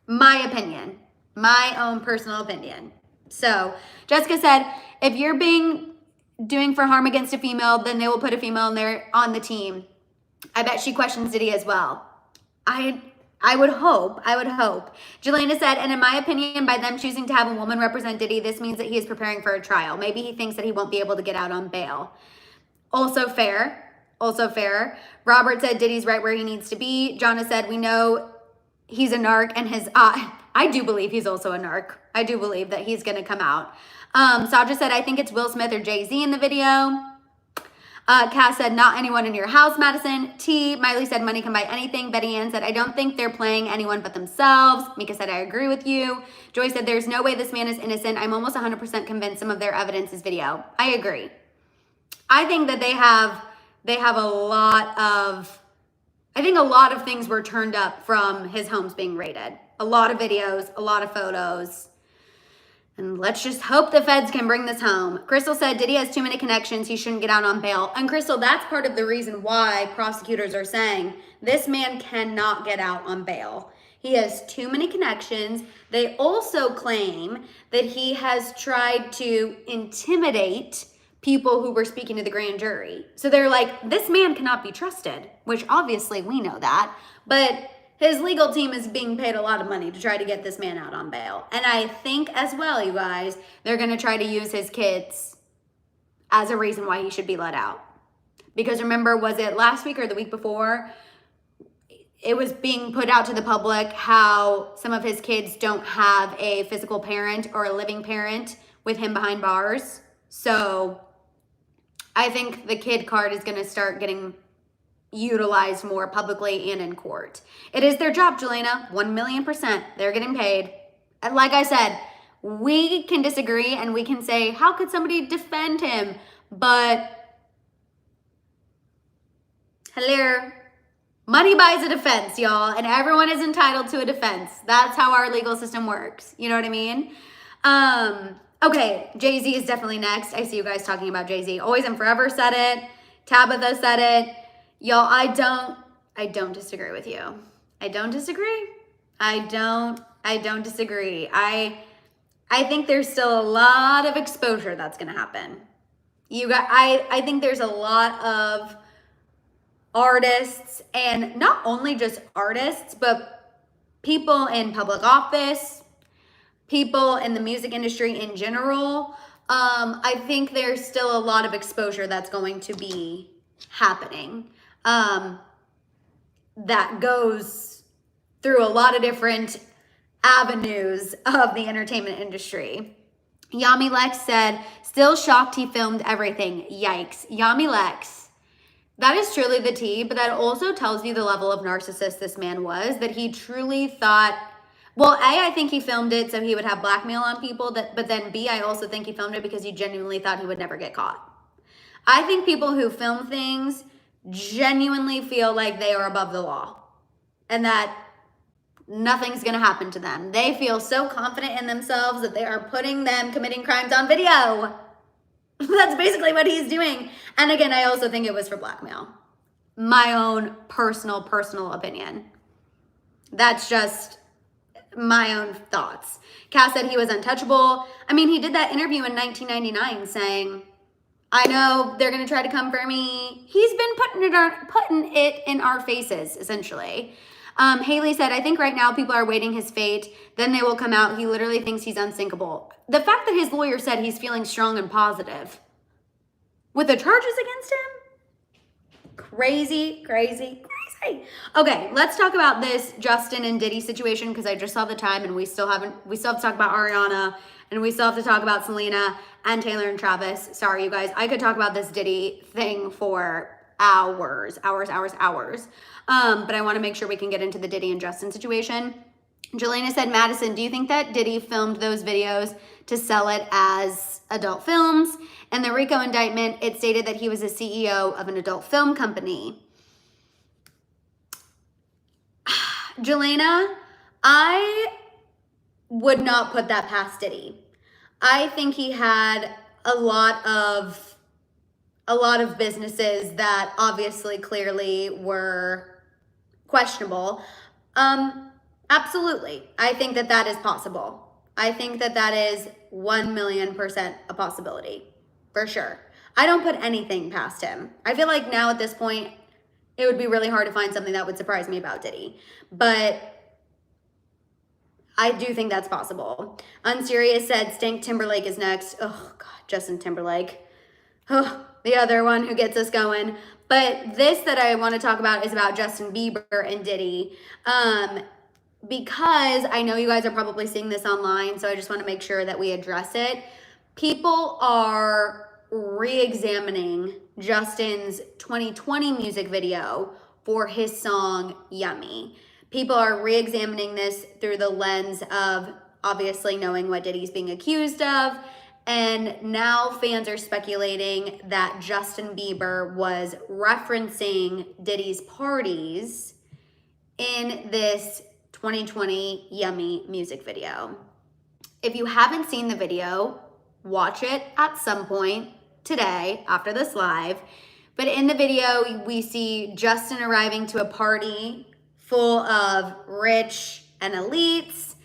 My opinion, my own personal opinion. So Jessica said, if you're doing for harm against a female, then they will put a female in there on the team. I bet she questions Diddy as well. I would hope. Jelena said, and in my opinion, by them choosing to have a woman represent Diddy, this means that he is preparing for a trial. Maybe he thinks that he won't be able to get out on bail. Also fair. Robert said Diddy's right where he needs to be. Jonna said, we know he's a narc, and I do believe he's also a narc. I do believe that he's going to come out. Sandra said, I think it's Will Smith or Jay-Z in the video. Cass said, not anyone in your house, Madison. T. Miley said, money can buy anything. Betty Ann said, I don't think they're playing anyone but themselves. Mika said, I agree with you. Joy said, there's no way this man is innocent. I'm almost 100% convinced some of their evidence is video. I agree. I think that they have a lot of things were turned up from his homes being raided. A lot of videos, a lot of photos. And let's just hope the feds can bring this home. Crystal said, Diddy has too many connections. He shouldn't get out on bail. And Crystal, that's part of the reason why prosecutors are saying this man cannot get out on bail. He has too many connections. They also claim that he has tried to intimidate people who were speaking to the grand jury. So they're like, this man cannot be trusted, which obviously we know that, but his legal team is being paid a lot of money to try to get this man out on bail. And I think as well, you guys, they're gonna try to use his kids as a reason why he should be let out. Because remember, was it last week or the week before? It was being put out to the public how some of his kids don't have a physical parent or a living parent with him behind bars. So I think the kid card is gonna start getting utilized more publicly and in court. It is their job, Jelena, 1,000,000%. They're getting paid. And like I said, we can disagree and we can say, how could somebody defend him? But hello, money buys a defense, y'all, and everyone is entitled to a defense. That's how our legal system works. You know what I mean? Okay, Jay-Z is definitely next. I see you guys talking about Jay-Z. Always and Forever said it. Tabitha said it. Y'all, I don't disagree with you. I don't disagree. I don't disagree. I think there's still a lot of exposure that's gonna happen. I think there's a lot of artists, and not only just artists, but people in public office, people in the music industry in general. I think there's still a lot of exposure that's going to be happening. That goes through a lot of different avenues of the entertainment industry. Yami Lex said, still shocked he filmed everything. Yikes. Yami Lex, that is truly the tea, but that also tells you the level of narcissist this man was, that he truly thought, well, A, I think he filmed it so he would have blackmail on people, but then B, I also think he filmed it because he genuinely thought he would never get caught. I think people who film things genuinely feel like they are above the law and that nothing's gonna happen to them. They feel so confident in themselves that they are putting them committing crimes on video. That's basically what he's doing. And again, I also think it was for blackmail. My own personal opinion. That's just my own thoughts. Cass said he was untouchable. I mean, he did that interview in 1999 saying, I know they're gonna try to come for me. He's been putting it in our faces, essentially. Haley said, I think right now people are waiting his fate. Then they will come out. He literally thinks he's unsinkable. The fact that his lawyer said he's feeling strong and positive with the charges against him, crazy. Okay, let's talk about this Justin and Diddy situation because I just saw the time and we still have to talk about Ariana and we still have to talk about Selena and Taylor and Travis. Sorry, you guys. I could talk about this Diddy thing for hours. But I want to make sure we can get into the Diddy and Justin situation. Jelena said, Madison, do you think that Diddy filmed those videos to sell it as adult films? In the RICO indictment, it stated that he was a CEO of an adult film company. Jelena, I would not put that past Diddy. I think he had a lot of businesses that obviously clearly were questionable. Absolutely. I think that is possible. I think that is 1,000,000% a possibility, for sure. I don't put anything past him. I feel like now at this point, it would be really hard to find something that would surprise me about Diddy. But I do think that's possible. Unserious said Stank Timberlake is next. Oh, God, Justin Timberlake. Oh, the other one who gets us going. But this that I want to talk about is about Justin Bieber and Diddy. Because I know you guys are probably seeing this online, so I just want to make sure that we address it. People are re-examining Justin's 2020 music video for his song Yummy. People are re-examining this through the lens of obviously knowing what Diddy's being accused of, and now fans are speculating that Justin Bieber was referencing Diddy's parties in this 2020 Yummy music video. If you haven't seen the video, watch it at some point today after this live. But in the video, we see Justin arriving to a party full of rich and elites.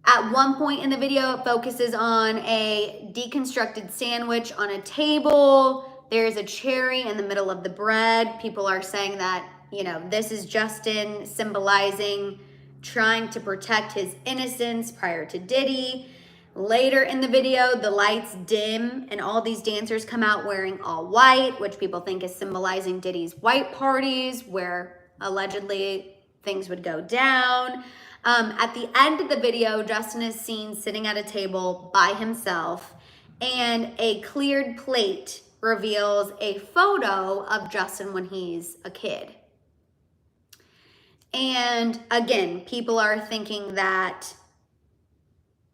At one point in the video, it focuses on a deconstructed sandwich on a table. There's a cherry in the middle of the bread. People are saying that, you know, this is Justin symbolizing trying to protect his innocence prior to Diddy. Later in the video, the lights dim and all these dancers come out wearing all white, which people think is symbolizing Diddy's white parties where allegedly things would go down. At the end of the video, Justin is seen sitting at a table by himself, and a cleared plate reveals a photo of Justin when he's a kid. And again, people are thinking that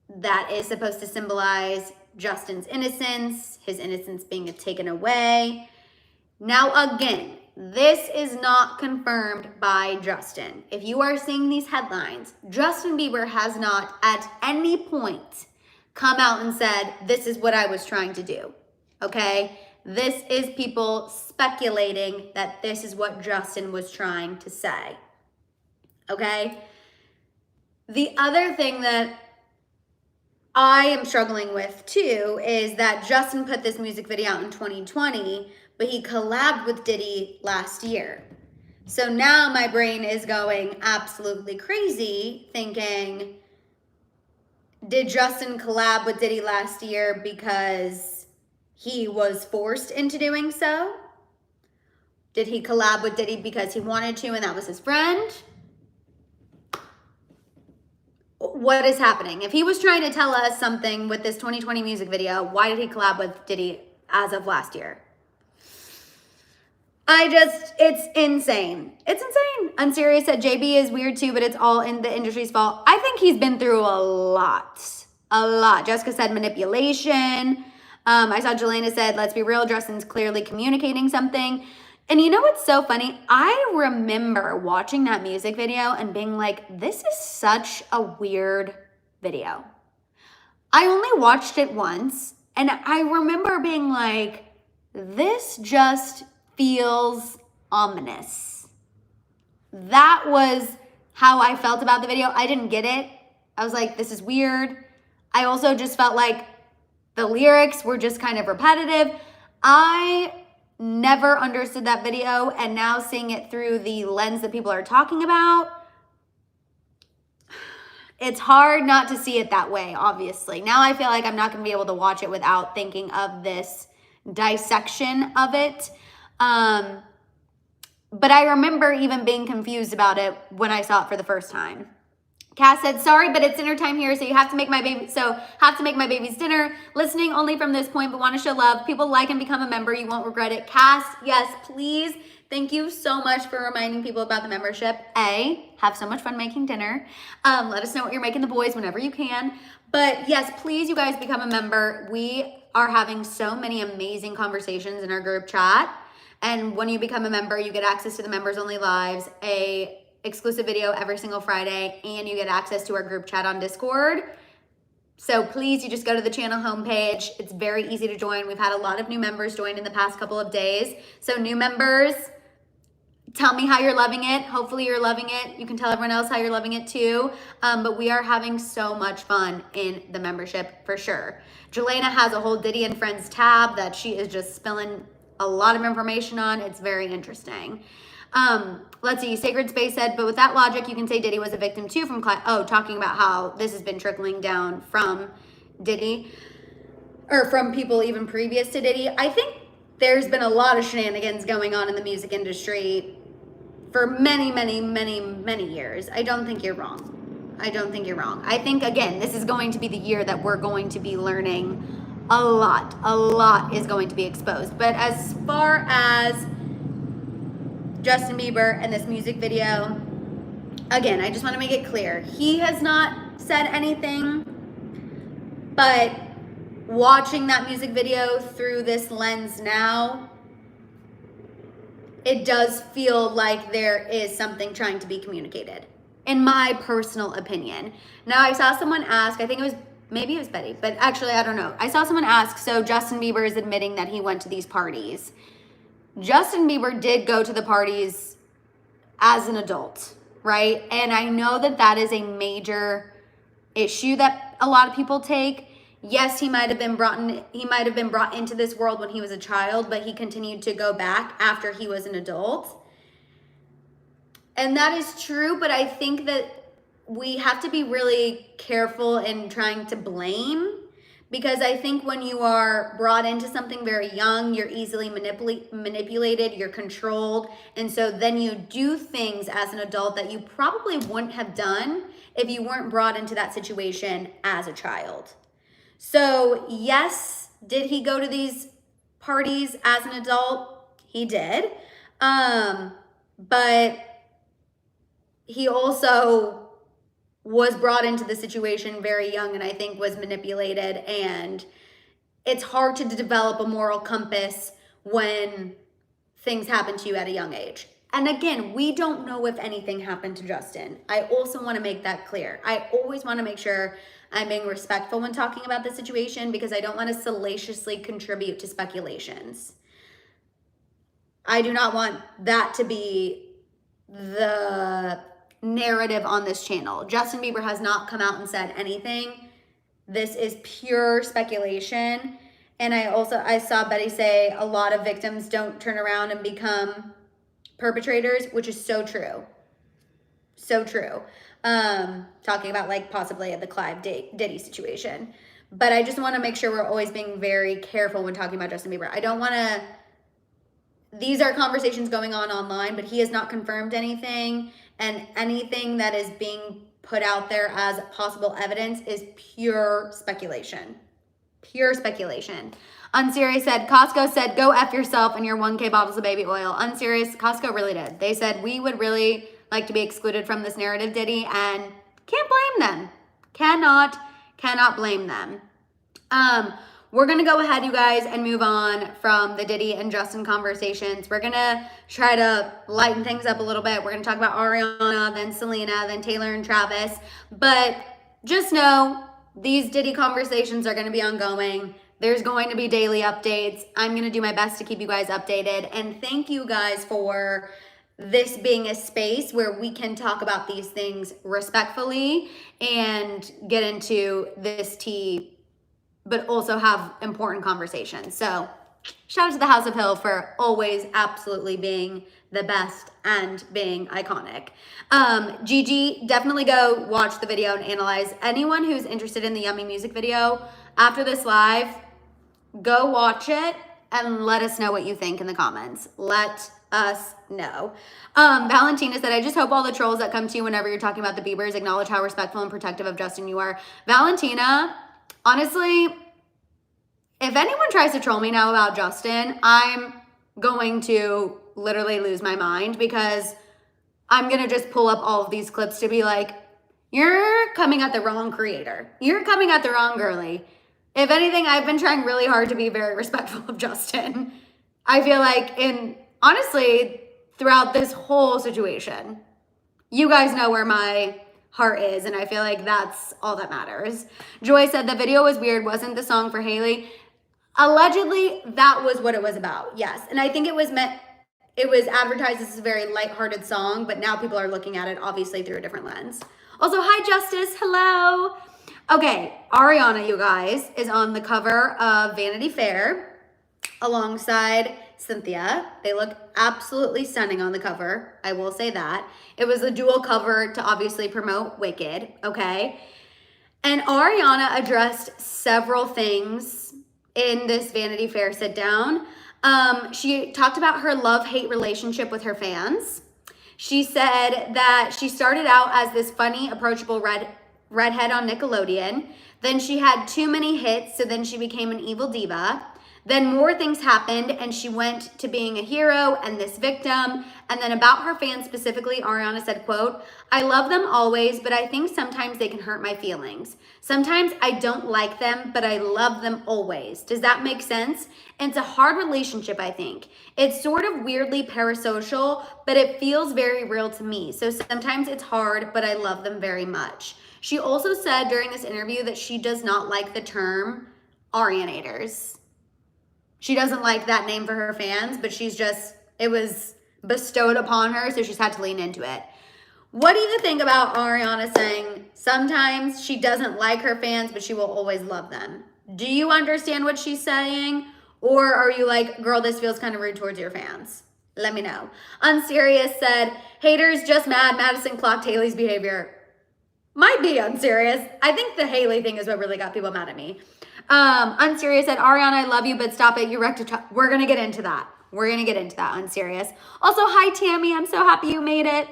that is supposed to symbolize Justin's innocence, his innocence being taken away. Now, again, this is not confirmed by Justin. If you are seeing these headlines, Justin Bieber has not at any point come out and said, this is what I was trying to do, okay? This is people speculating that this is what Justin was trying to say, okay? The other thing that I am struggling with too is that Justin put this music video out in 2020, but he collabed with Diddy last year. So now my brain is going absolutely crazy thinking, did Justin collab with Diddy last year because he was forced into doing so? Did he collab with Diddy because he wanted to and that was his friend? What is happening? If he was trying to tell us something with this 2020 music video, why did he collab with Diddy as of last year? It's insane. It's insane. Unserious said JB is weird too, but it's all in the industry's fault. I think he's been through a lot. A lot. Jessica said manipulation. I saw Jelena said, let's be real, Justin's clearly communicating something. And you know what's so funny? I remember watching that music video and being like, this is such a weird video. I only watched it once, and I remember being like, this just feels ominous. That was how I felt about the video. I didn't get it. I was like, this is weird. I also just felt like the lyrics were just kind of repetitive. I never understood that video, and now seeing it through the lens that people are talking about, it's hard not to see it that way, obviously. Now I feel like I'm not going to be able to watch it without thinking of this dissection of it. But I remember even being confused about it when I saw it for the first time. Cass said, sorry, but it's dinner time here, so have to make my baby's dinner. Listening only from this point, but want to show love. People like and become a member. You won't regret it. Cass, yes, please. Thank you so much for reminding people about the membership. Have so much fun making dinner. Let us know what you're making the boys whenever you can. But yes, please, you guys become a member. We are having so many amazing conversations in our group chat. And when you become a member, you get access to the members only lives, a exclusive video every single Friday, and you get access to our group chat on Discord. So please, you just go to the channel homepage. It's very easy to join. We've had a lot of new members join in the past couple of days. So new members, tell me how you're loving it. Hopefully you're loving it. You can tell everyone else how you're loving it too. But we are having so much fun in the membership for sure. Jelena has a whole Diddy and Friends tab that she is just spilling a lot of information on. It's very interesting. Let's see, Sacred Space said, but with that logic, you can say Diddy was a victim too from, talking about how this has been trickling down from Diddy, or from people even previous to Diddy. I think there's been a lot of shenanigans going on in the music industry for many, many, many, many years. I don't think you're wrong. I don't think you're wrong. I think, again, this is going to be the year that we're going to be learning a lot is going to be exposed. But as far as Justin Bieber and this music video, again, I just want to make it clear, he has not said anything, but watching that music video through this lens now, it does feel like there is something trying to be communicated, in my personal opinion. Now, I saw someone ask, I think maybe it was Betty, but actually, I don't know. I saw someone ask, so Justin Bieber is admitting that he went to these parties. Justin Bieber did go to the parties as an adult, right? And I know that that is a major issue that a lot of people take. Yes, he might have been brought into this world when he was a child, but he continued to go back after he was an adult. And that is true, but I think that we have to be really careful in trying to blame, because I think when you are brought into something very young, you're easily manipulated, you're controlled, and so then you do things as an adult that you probably wouldn't have done if you weren't brought into that situation as a child. So yes, did he go to these parties as an adult? He did. But he also was brought into the situation very young, and I think was manipulated, and it's hard to develop a moral compass when things happen to you at a young age. And again, we don't know if anything happened to Justin. I also want to make that clear. I always want to make sure I'm being respectful when talking about the situation, because I don't want to salaciously contribute to speculations. I do not want that to be the narrative on this channel. Justin Bieber has not come out and said anything. This is pure speculation. And I saw Betty say a lot of victims don't turn around and become perpetrators, which is so true. So true. Talking about like possibly the Clive Diddy situation. But I just want to make sure we're always being very careful when talking about Justin Bieber. I don't want to, these are conversations going on online, but he has not confirmed anything, and anything that is being put out there as possible evidence is pure speculation. Pure speculation. Unserious said, Costco said, go F yourself and your 1K bottles of baby oil. Unserious, Costco really did. They said, we would really like to be excluded from this narrative, Diddy, and can't blame them. Cannot blame them. We're going to go ahead, you guys, and move on from the Diddy and Justin conversations. We're going to try to lighten things up a little bit. We're going to talk about Ariana, then Selena, then Taylor and Travis. But just know these Diddy conversations are going to be ongoing. There's going to be daily updates. I'm going to do my best to keep you guys updated. And thank you guys for this being a space where we can talk about these things respectfully and get into this tea, but also have important conversations. So shout out to the House of Hill for always absolutely being the best and being iconic. Gigi, definitely go watch the video and analyze. Anyone who's interested in the Yummy music video, after this live, go watch it and let us know what you think in the comments. Let us know. Valentina said, I just hope all the trolls that come to you whenever you're talking about the Biebers acknowledge how respectful and protective of Justin you are. Valentina, honestly, if anyone tries to troll me now about Justin, I'm going to literally lose my mind, because I'm going to just pull up all of these clips to be like, you're coming at the wrong creator. You're coming at the wrong girly. If anything, I've been trying really hard to be very respectful of Justin. I feel like honestly, throughout this whole situation, you guys know where my heart is, and I feel like that's all that matters. Joy said the video was weird. Wasn't the song for Haley? Allegedly, that was what it was about. Yes. And I think it was advertised as a very lighthearted song, but now people are looking at it obviously through a different lens. Also, hi Justice, hello. Okay, Ariana, you guys, is on the cover of Vanity Fair alongside Cynthia. They look absolutely stunning on the cover. I will say that. It was a dual cover to obviously promote Wicked, okay? And Ariana addressed several things in this Vanity Fair sit down. She talked about her love-hate relationship with her fans. She said that she started out as this funny, approachable redhead on Nickelodeon. Then she had too many hits, so then she became an evil diva. Then more things happened, and she went to being a hero and this victim. And then about her fans specifically, Ariana said, quote, I love them always, but I think sometimes they can hurt my feelings. Sometimes I don't like them, but I love them always. Does that make sense? And it's a hard relationship, I think. It's sort of weirdly parasocial, but it feels very real to me. So sometimes it's hard, but I love them very much. She also said during this interview that she does not like the term Arianators. She doesn't like that name for her fans, but it was bestowed upon her, so she's had to lean into it. What do you think about Ariana saying sometimes she doesn't like her fans, but she will always love them? Do you understand what she's saying? Or are you like, girl, this feels kind of rude towards your fans? Let me know. Unserious said, haters just mad Madison clocked Haley's behavior. Might be Unserious. I think the Haley thing is what really got people mad at me. Unserious said, Ariana, I love you, but stop it. You wrecked a child. We're going to get into that. We're going to get into that, Unserious. Also, hi, Tammy. I'm so happy you made it.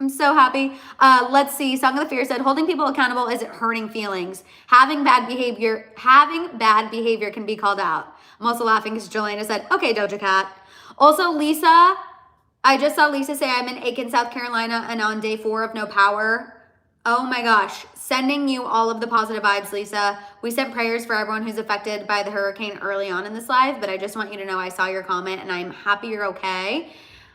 I'm so happy. Let's see. Song of the Fear said, holding people accountable isn't hurting feelings. Having bad behavior can be called out. I'm also laughing because Jelena said, okay, Doja Cat. Also, Lisa, I just saw Lisa say, I'm in Aiken, South Carolina, and on day 4 of no power. Oh my gosh. Sending you all of the positive vibes, Lisa. We sent prayers for everyone who's affected by the hurricane early on in this live, but I just want you to know I saw your comment and I'm happy you're okay.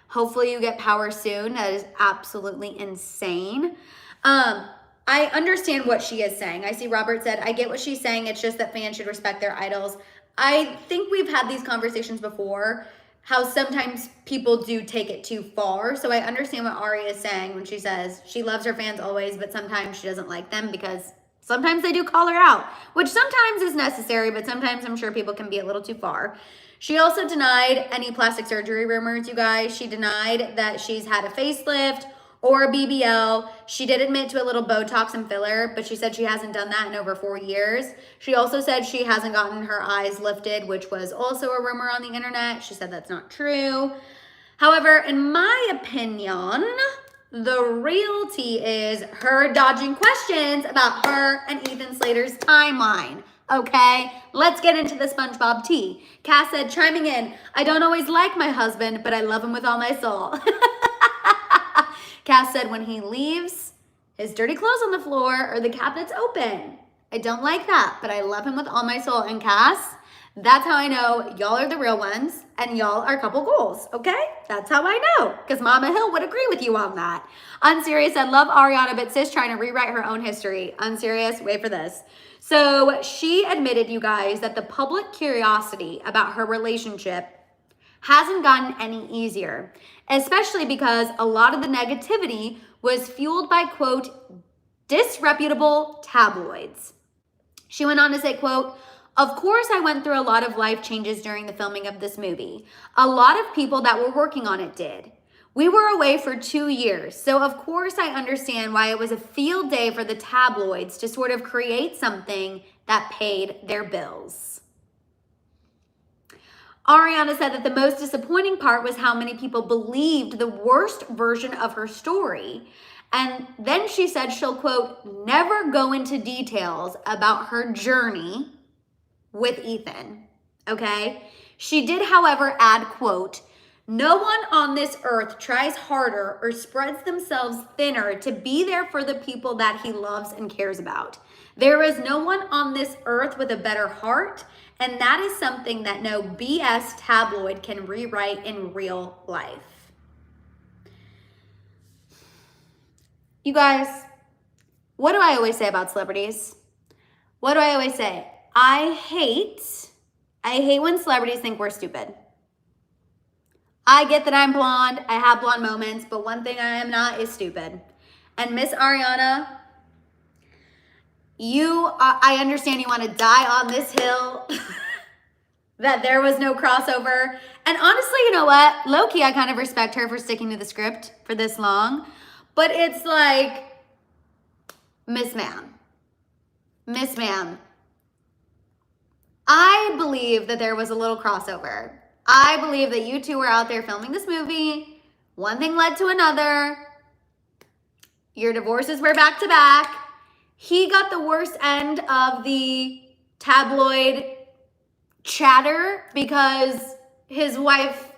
Hopefully you get power soon. That is absolutely insane. I understand what she is saying. I see Robert said, I get what she's saying. It's just that fans should respect their idols. I think we've had these conversations before, how sometimes people do take it too far. So I understand what Ari is saying when she says she loves her fans always, but sometimes she doesn't like them because sometimes they do call her out, which sometimes is necessary, but sometimes I'm sure people can be a little too far. She also denied any plastic surgery rumors, you guys. She denied that she's had a facelift or a BBL. She did admit to a little Botox and filler, but she said she hasn't done that in over 4 years. She also said she hasn't gotten her eyes lifted, which was also a rumor on the internet. She said that's not true. However, in my opinion, the real tea is her dodging questions about her and Ethan Slater's timeline. Okay, let's get into the SpongeBob tea. Cass said, chiming in, I don't always like my husband, but I love him with all my soul. Cass said, when he leaves, his dirty clothes on the floor or the cabinets open. I don't like that, but I love him with all my soul. And Cass, that's how I know y'all are the real ones and y'all are couple goals, okay? That's how I know, because Mama Hill would agree with you on that. Unserious said, love Ariana, but sis trying to rewrite her own history. Unserious, wait for this. So she admitted, you guys, that the public curiosity about her relationship hasn't gotten any easier, especially because a lot of the negativity was fueled by, quote, disreputable tabloids. She went on to say, quote, of course, I went through a lot of life changes during the filming of this movie. A lot of people that were working on it did. We were away for 2 years, so of course I understand why it was a field day for the tabloids to sort of create something that paid their bills. Ariana said that the most disappointing part was how many people believed the worst version of her story. And then she said she'll, quote, never go into details about her journey with Ethan, okay? She did, however, add, quote, no one on this earth tries harder or spreads themselves thinner to be there for the people that he loves and cares about. There is no one on this earth with a better heart, and that is something that no BS tabloid can rewrite in real life. You guys, what do I always say about celebrities? What do I always say? I hate when celebrities think we're stupid. I get that I'm blonde. I have blonde moments, but one thing I am not is stupid. And Miss Ariana, I understand you want to die on this hill that there was no crossover. And honestly, you know what? Low-key, I kind of respect her for sticking to the script for this long. But it's like, Miss Ma'am, I believe that there was a little crossover. I believe that you two were out there filming this movie. One thing led to another. Your divorces were back to back. He got the worst end of the tabloid chatter because his wife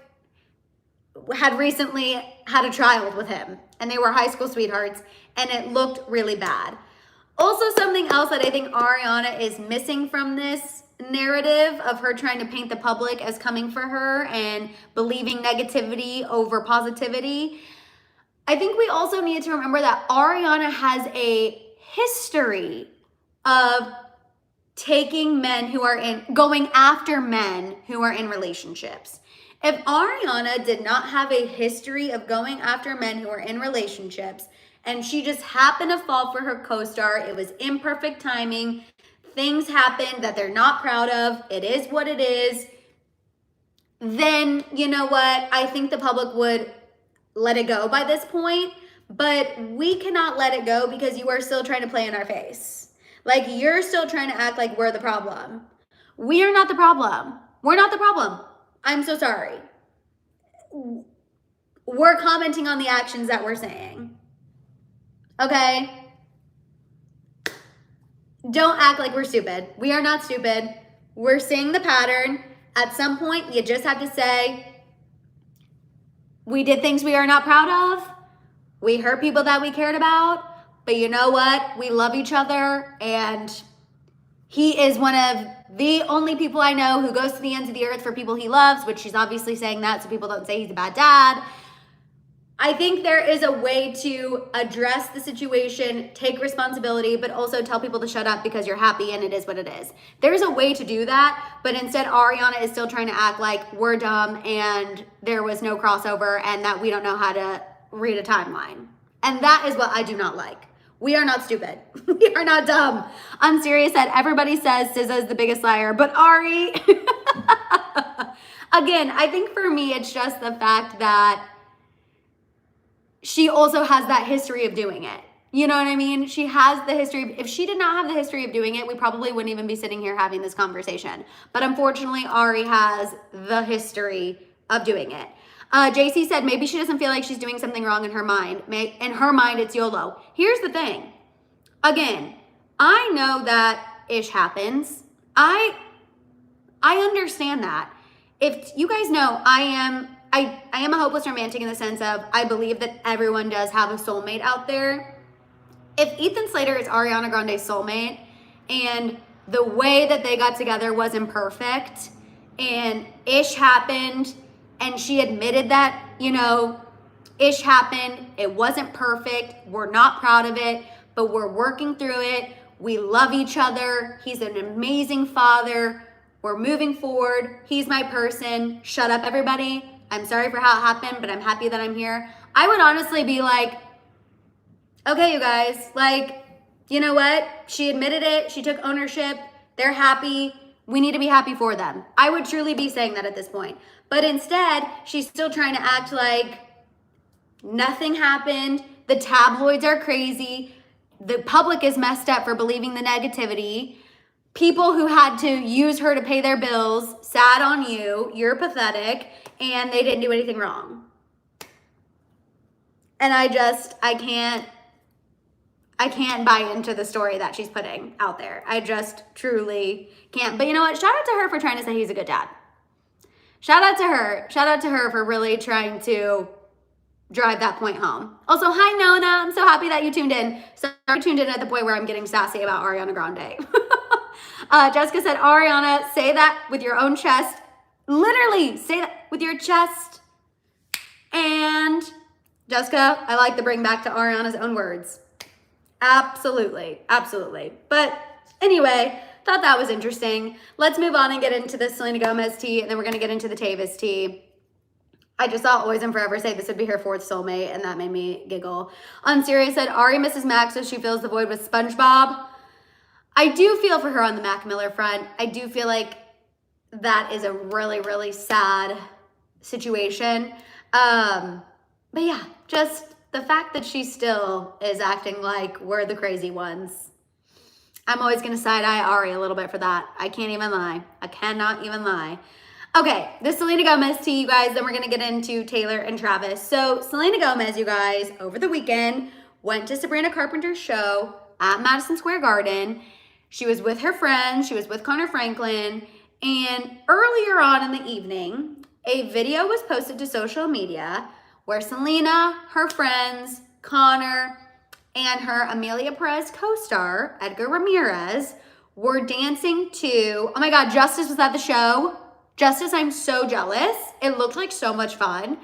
had recently had a child with him and they were high school sweethearts and it looked really bad. Also, something else that I think Ariana is missing from this narrative of her trying to paint the public as coming for her and believing negativity over positivity. I think we also need to remember that Ariana has a history of taking men who are going after men who are in relationships. If Ariana did not have a history of going after men who are in relationships and she just happened to fall for her co-star, it was imperfect timing, things happened that they're not proud of, it is what it is, then you know what? I think the public would let it go by this point, but we cannot let it go because you are still trying to play in our face. Like, you're still trying to act like we're the problem. We are not the problem. We're not the problem. I'm so sorry. We're commenting on the actions that we're saying. Okay? Don't act like we're stupid. We are not stupid. We're seeing the pattern. At some point, you just have to say, we did things we are not proud of. We hurt people that we cared about. But you know what? We love each other. And he is one of the only people I know who goes to the ends of the earth for people he loves, which she's obviously saying that so people don't say he's a bad dad. I think there is a way to address the situation, take responsibility, but also tell people to shut up because you're happy and it is what it is. There's a way to do that, but instead Ariana is still trying to act like we're dumb and there was no crossover and that we don't know how to read a timeline. And that is what I do not like. We are not stupid. We are not dumb. I'm serious that everybody says SZA is the biggest liar, but Ari, again, I think for me, it's just the fact that she also has that history of doing it. You know what I mean? She has the history. If she did not have the history of doing it, we probably wouldn't even be sitting here having this conversation. But unfortunately, Ari has the history of doing it. JC said maybe she doesn't feel like she's doing something wrong in her mind. In her mind, it's YOLO. Here's the thing. Again, I know that ish happens. I understand that. If you guys know, I am a hopeless romantic in the sense of I believe that everyone does have a soulmate out there. If Ethan Slater is Ariana Grande's soulmate and the way that they got together wasn't perfect and ish happened and she admitted that, you know, ish happened, it wasn't perfect, we're not proud of it, but we're working through it, we love each other, he's an amazing father, we're moving forward, he's my person, shut up everybody, I'm sorry for how it happened, but I'm happy that I'm here. I would honestly be like, okay, you guys, like, you know what? She admitted it. She took ownership. They're happy. We need to be happy for them. I would truly be saying that at this point. But instead, she's still trying to act like nothing happened. The tabloids are crazy. The public is messed up for believing the negativity. People who had to use her to pay their bills, sad on you, you're pathetic, and they didn't do anything wrong. And I can't buy into the story that she's putting out there. I just truly can't. But you know what? Shout out to her for trying to say he's a good dad. Shout out to her. Shout out to her for really trying to drive that point home. Also, hi, Nona. I'm so happy that you tuned in. So you tuned in at the point where I'm getting sassy about Ariana Grande. Jessica said, Ariana, say that with your own chest. Literally, say that with your chest. And Jessica, I like the bring back to Ariana's own words. Absolutely, absolutely. But anyway, thought that was interesting. Let's move on and get into the Selena Gomez tea, and then we're going to get into the Tavis tea. I just thought Always and Forever say this would be her fourth soulmate, and that made me giggle. Unserious said, Ari misses Max so she fills the void with SpongeBob. I do feel for her on the Mac Miller front. I do feel like that is a really, really sad situation. But yeah, just the fact that she still is acting like we're the crazy ones. I'm always going to side-eye Ari a little bit for that. I can't even lie. I cannot even lie. Okay, the Selena Gomez tea, you guys. Then we're going to get into Taylor and Travis. So Selena Gomez, you guys, over the weekend, went to Sabrina Carpenter's show at Madison Square Garden. She was with her friends. She was with Connor Franklin. And earlier on in the evening, a video was posted to social media where Selena, her friends, Connor, and her Amelia Perez co-star, Edgar Ramirez, were dancing to, oh my God, Justice was at the show. Justice, I'm so jealous. It looked like so much fun.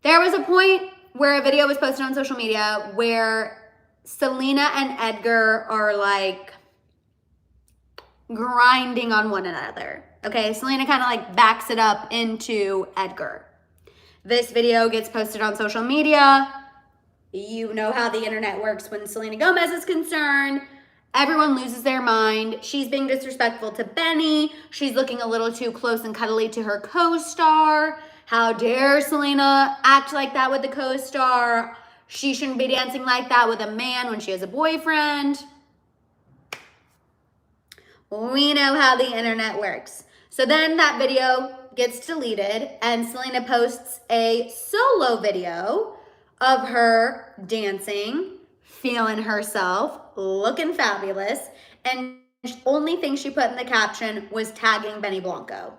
There was a point where a video was posted on social media where Selena and Edgar are like grinding on one another. Okay, Selena kind of like backs it up into Edgar. This video gets posted on social media. You know how the internet works when Selena Gomez is concerned. Everyone loses their mind. She's being disrespectful to Benny. She's looking a little too close and cuddly to her co-star. How dare Selena act like that with the co-star? She shouldn't be dancing like that with a man when she has a boyfriend. We know how the internet works. So then that video gets deleted and Selena posts a solo video of her dancing, feeling herself, looking fabulous, and the only thing she put in the caption was tagging Benny Blanco.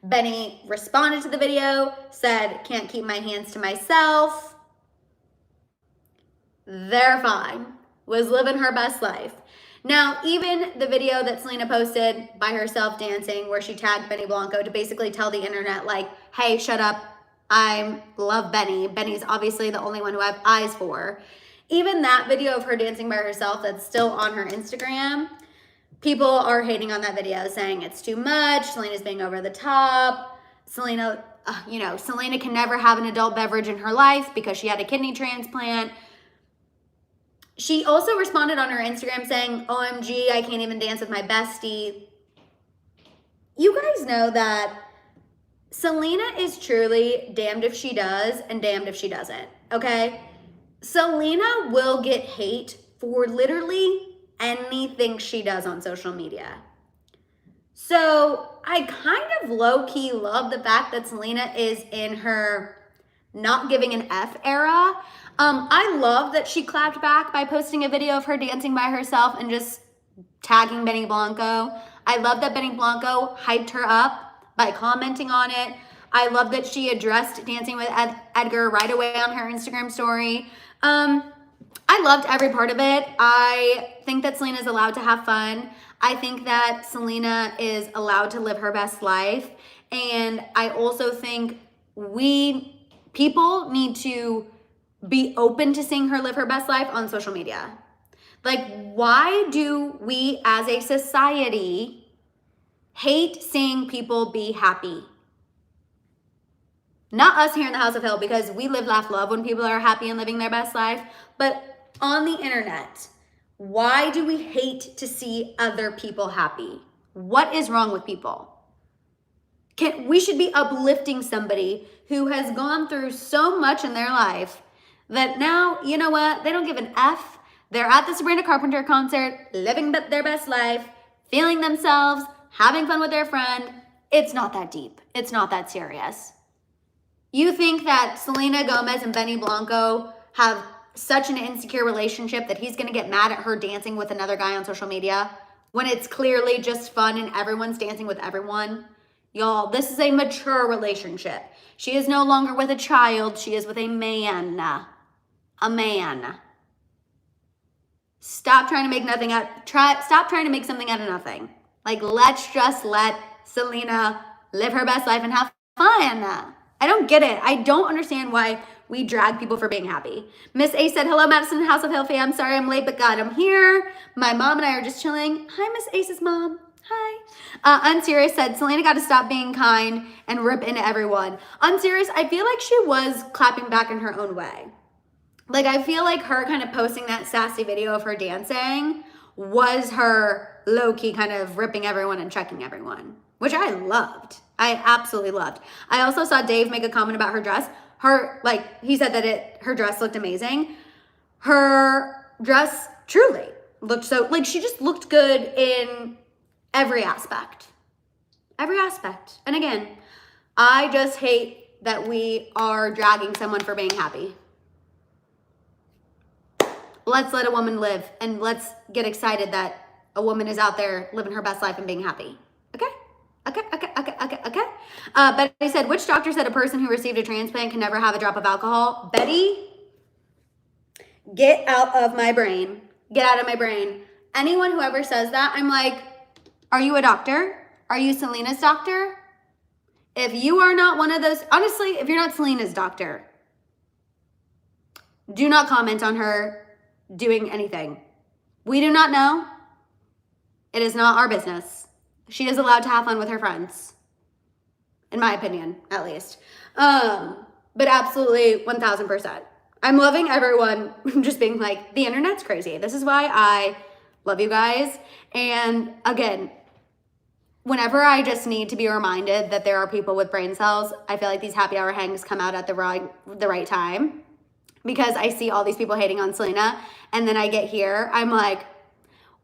Benny responded to the video, said, "Can't keep my hands to myself." They're fine. Was living her best life. Now, even the video that Selena posted by herself dancing where she tagged Benny Blanco to basically tell the internet like, hey, shut up, I love Benny. Benny's obviously the only one who I have eyes for. Even that video of her dancing by herself that's still on her Instagram, people are hating on that video saying it's too much, Selena's being over the top. Selena can never have an adult beverage in her life because she had a kidney transplant. She also responded on her Instagram saying, OMG, I can't even dance with my bestie. You guys know that Selena is truly damned if she does and damned if she doesn't, okay? Selena will get hate for literally anything she does on social media. So I kind of low-key love the fact that Selena is in her not giving an F era. I love that she clapped back by posting a video of her dancing by herself and just tagging Benny Blanco. I love that Benny Blanco hyped her up by commenting on it. I love that she addressed dancing with Edgar right away on her Instagram story. I loved every part of it. I think that Selena is allowed to have fun. I think that Selena is allowed to live her best life. And I also think people need to be open to seeing her live her best life on social media. Like, why do we as a society hate seeing people be happy? Not us here in the House of Hill, because we live, laugh, love when people are happy and living their best life. But on the internet, why do we hate to see other people happy? What is wrong with people? We should be uplifting somebody who has gone through so much in their life that now, you know what? They don't give an F. They're at the Sabrina Carpenter concert, living their best life, feeling themselves, having fun with their friend. It's not that deep. It's not that serious. You think that Selena Gomez and Benny Blanco have such an insecure relationship that he's going to get mad at her dancing with another guy on social media when it's clearly just fun and everyone's dancing with everyone? Y'all, this is a mature relationship. She is no longer with a child. She is with a man. A man. Stop trying to make stop trying to make something out of nothing. Like, let's just let Selena live her best life and have fun. I don't get it. I don't understand why we drag people for being happy. Miss A said, hello, Madison, House of Hill fam. Sorry I'm late, but God, I'm here. My mom and I are just chilling. Hi, Miss Ace's mom. Hi. Unserious said, Selena got to stop being kind and rip into everyone. Unserious, I feel like she was clapping back in her own way. Like, I feel like her kind of posting that sassy video of her dancing was her low-key kind of ripping everyone and checking everyone, which I loved. I absolutely loved. I also saw Dave make a comment about her dress. He said that her dress looked amazing. Her dress truly looked she just looked good in every aspect. Every aspect. And again, I just hate that we are dragging someone for being happy. Let's let a woman live, and let's get excited that a woman is out there living her best life and being happy. Okay? Okay. Betty said, which doctor said a person who received a transplant can never have a drop of alcohol? Betty, get out of my brain. Get out of my brain. Anyone who ever says that, I'm like, are you a doctor? Are you Selena's doctor? If you are not one of those, honestly, if you're not Selena's doctor, do not comment on her doing anything. We do not know. It is not our business. She is allowed to have fun with her friends. In my opinion, at least. But absolutely 1000%. I'm loving everyone just being like, the internet's crazy. This is why I love you guys. And again, whenever I just need to be reminded that there are people with brain cells, I feel like these happy hour hangs come out at the right time, because I see all these people hating on Selena, and then I get here, I'm like,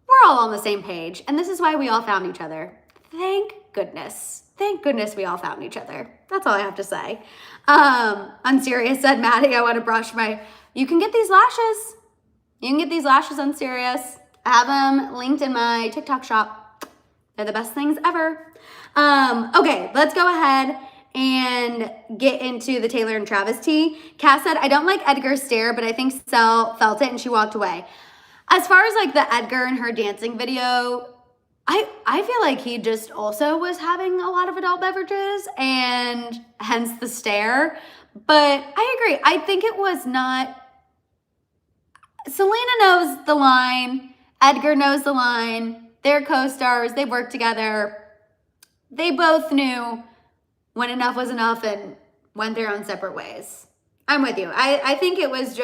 we're all on the same page, and this is why we all found each other. Thank goodness. Thank goodness we all found each other. That's all I have to say. Unserious said, Maddie, I want to brush my... You can get these lashes. You can get these lashes Unserious. I have them linked in my TikTok shop. They're the best things ever. Okay, let's go ahead and get into the Taylor and Travis tea. Cass said, I don't like Edgar's stare, but I think Sel felt it and she walked away. As far as like the Edgar and her dancing video, I feel like he just also was having a lot of adult beverages and hence the stare. But I agree. I think it was not... Selena knows the line. Edgar knows the line. They're co-stars. They work together. They both knew when enough was enough and went their own separate ways. I'm with you. I think it was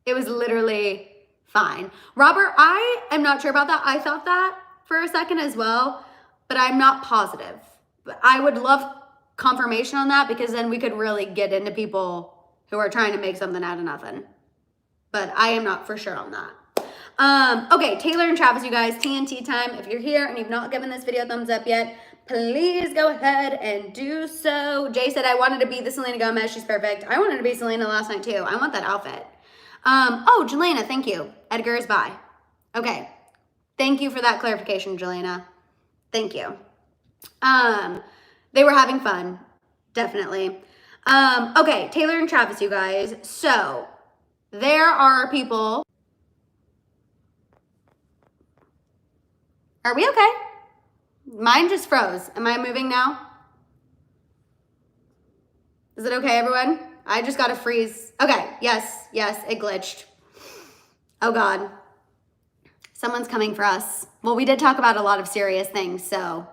literally fine. Robert, I am not sure about that. I thought that for a second as well, but I'm not positive. But I would love confirmation on that, because then we could really get into people who are trying to make something out of nothing. But I am not for sure on that. Okay, Taylor and Travis, you guys, TNT time. If you're here and you've not given this video a thumbs up yet, please go ahead and do so. Jay said, I wanted to be the Selena Gomez. She's perfect. I wanted to be Selena last night too. I want that outfit. Oh, Jelena, thank you. Edgar is by. Okay. Thank you for that clarification, Jelena. Thank you. They were having fun. Definitely. Okay, Taylor and Travis, you guys. So, there are people... Are we okay? Mine just froze. Am I moving now? Is it okay, everyone? I just got a freeze. Okay, yes, it glitched. Oh, God. Someone's coming for us. Well, we did talk about a lot of serious things, so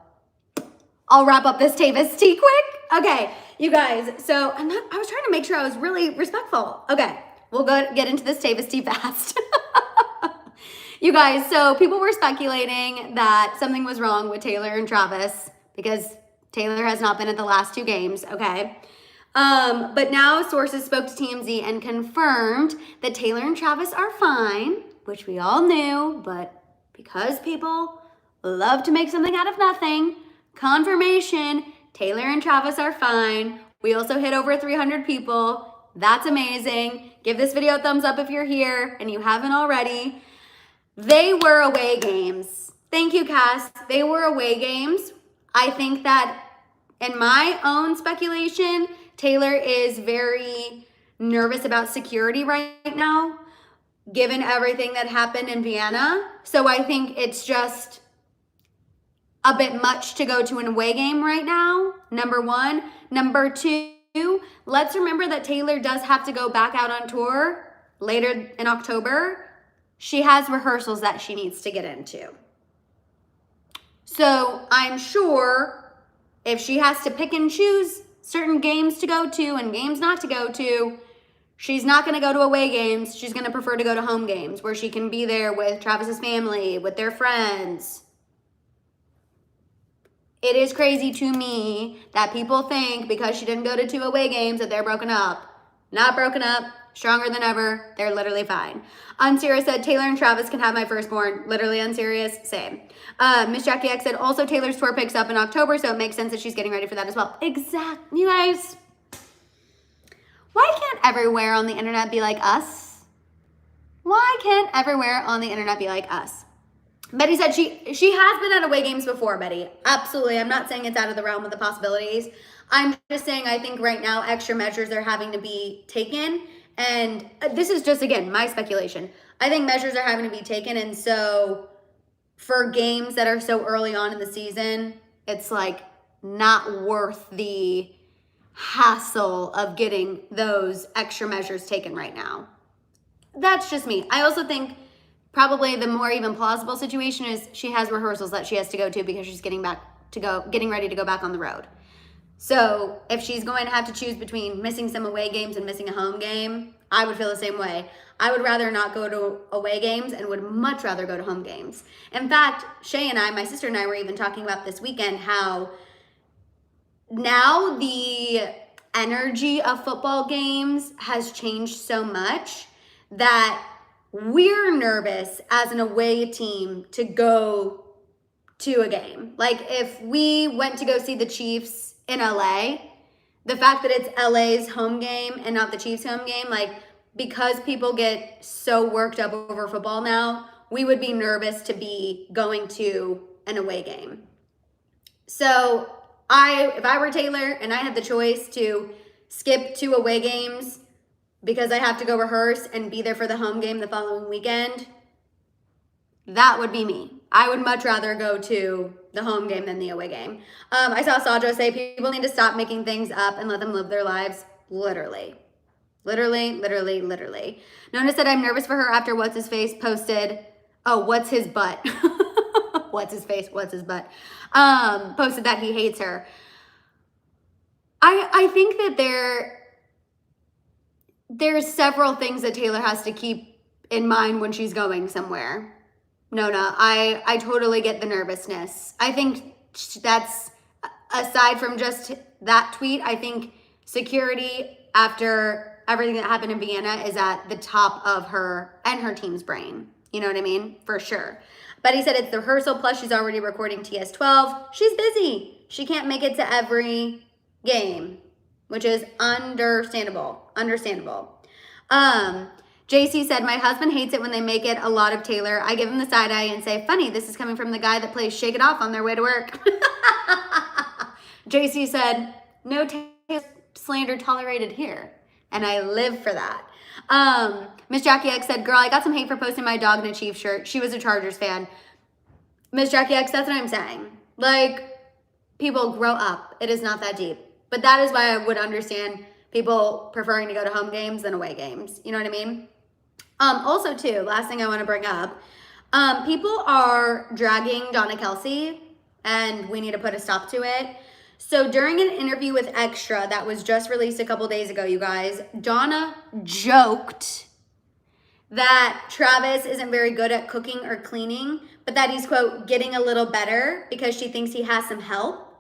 I'll wrap up this Tavis tea quick. Okay, you guys, so I was trying to make sure I was really respectful. Okay, we'll go get into this Tavis tea fast. You guys, so people were speculating that something was wrong with Taylor and Travis because Taylor has not been at the last 2 games, okay? But now sources spoke to TMZ and confirmed that Taylor and Travis are fine, which we all knew, but because people love to make something out of nothing, confirmation, Taylor and Travis are fine. We also hit over 300 people. That's amazing. Give this video a thumbs up if you're here and you haven't already. They were away games. Thank you, Cass. They were away games. I think that in my own speculation, Taylor is very nervous about security right now, given everything that happened in Vienna. So I think it's just a bit much to go to an away game right now, number 1. Number 2, let's remember that Taylor does have to go back out on tour later in October. She has rehearsals that she needs to get into. So I'm sure if she has to pick and choose certain games to go to and games not to go to, she's not going to go to away games. She's going to prefer to go to home games where she can be there with Travis's family, with their friends. It is crazy to me that people think because she didn't go to 2 away games that they're broken up. Not broken up. Stronger than ever. They're literally fine. Unserious said, Taylor and Travis can have my firstborn. Literally Unserious. Same. Miss Jackie X said, also Taylor's tour picks up in October, so it makes sense that she's getting ready for that as well. Exactly. You guys, why can't everywhere on the internet be like us? Why can't everywhere on the internet be like us? Betty said she has been at away games before, Betty. Absolutely. I'm not saying it's out of the realm of the possibilities. I'm just saying I think right now extra measures are having to be taken. And this is just, again, my speculation. I think measures are having to be taken. And so for games that are so early on in the season, it's like not worth the hassle of getting those extra measures taken right now. That's just me. I also think probably the more even plausible situation is she has rehearsals that she has to go to because she's getting ready to go back on the road. So if she's going to have to choose between missing some away games and missing a home game, I would feel the same way. I would rather not go to away games and would much rather go to home games. In fact, Shay and I, my sister and I, were even talking about this weekend how now the energy of football games has changed so much that we're nervous as an away team to go to a game. Like if we went to go see the Chiefs in LA, the fact that it's LA's home game and not the Chiefs' home game, like because people get so worked up over football now, we would be nervous to be going to an away game. So if I were Taylor and I had the choice to skip 2 away games because I have to go rehearse and be there for the home game the following weekend, that would be me. I would much rather go to the home game than the away game. I saw Sajo say people need to stop making things up and let them live their lives. Literally. Nona said, I'm nervous for her after What's His Face posted, what's his butt? What's his face? What's his butt? Posted that he hates her. I think that there's several things that Taylor has to keep in mind when she's going somewhere. Nona, I totally get the nervousness. I think that's, aside from just that tweet, I think security after everything that happened in Vienna is at the top of her and her team's brain. You know what I mean? For sure. But he said it's the rehearsal, plus she's already recording TS12. She's busy. She can't make it to every game, which is understandable. JC said, my husband hates it when they make it a lot of Taylor. I give him the side eye and say, funny, this is coming from the guy that plays Shake It Off on their way to work. JC said, no Taylor slander tolerated here. And I live for that. Miss Jackie X said, girl, I got some hate for posting my dog in a Chiefs shirt. She was a Chargers fan. Miss Jackie X, that's what I'm saying. Like, people grow up. It is not that deep. But that is why I would understand people preferring to go to home games than away games. You know what I mean? Also, too, last thing I want to bring up, people are dragging Donna Kelsey, and we need to put a stop to it. So during an interview with Extra that was just released a couple days ago, you guys, Donna joked that Travis isn't very good at cooking or cleaning, but that he's, quote, getting a little better because she thinks he has some help.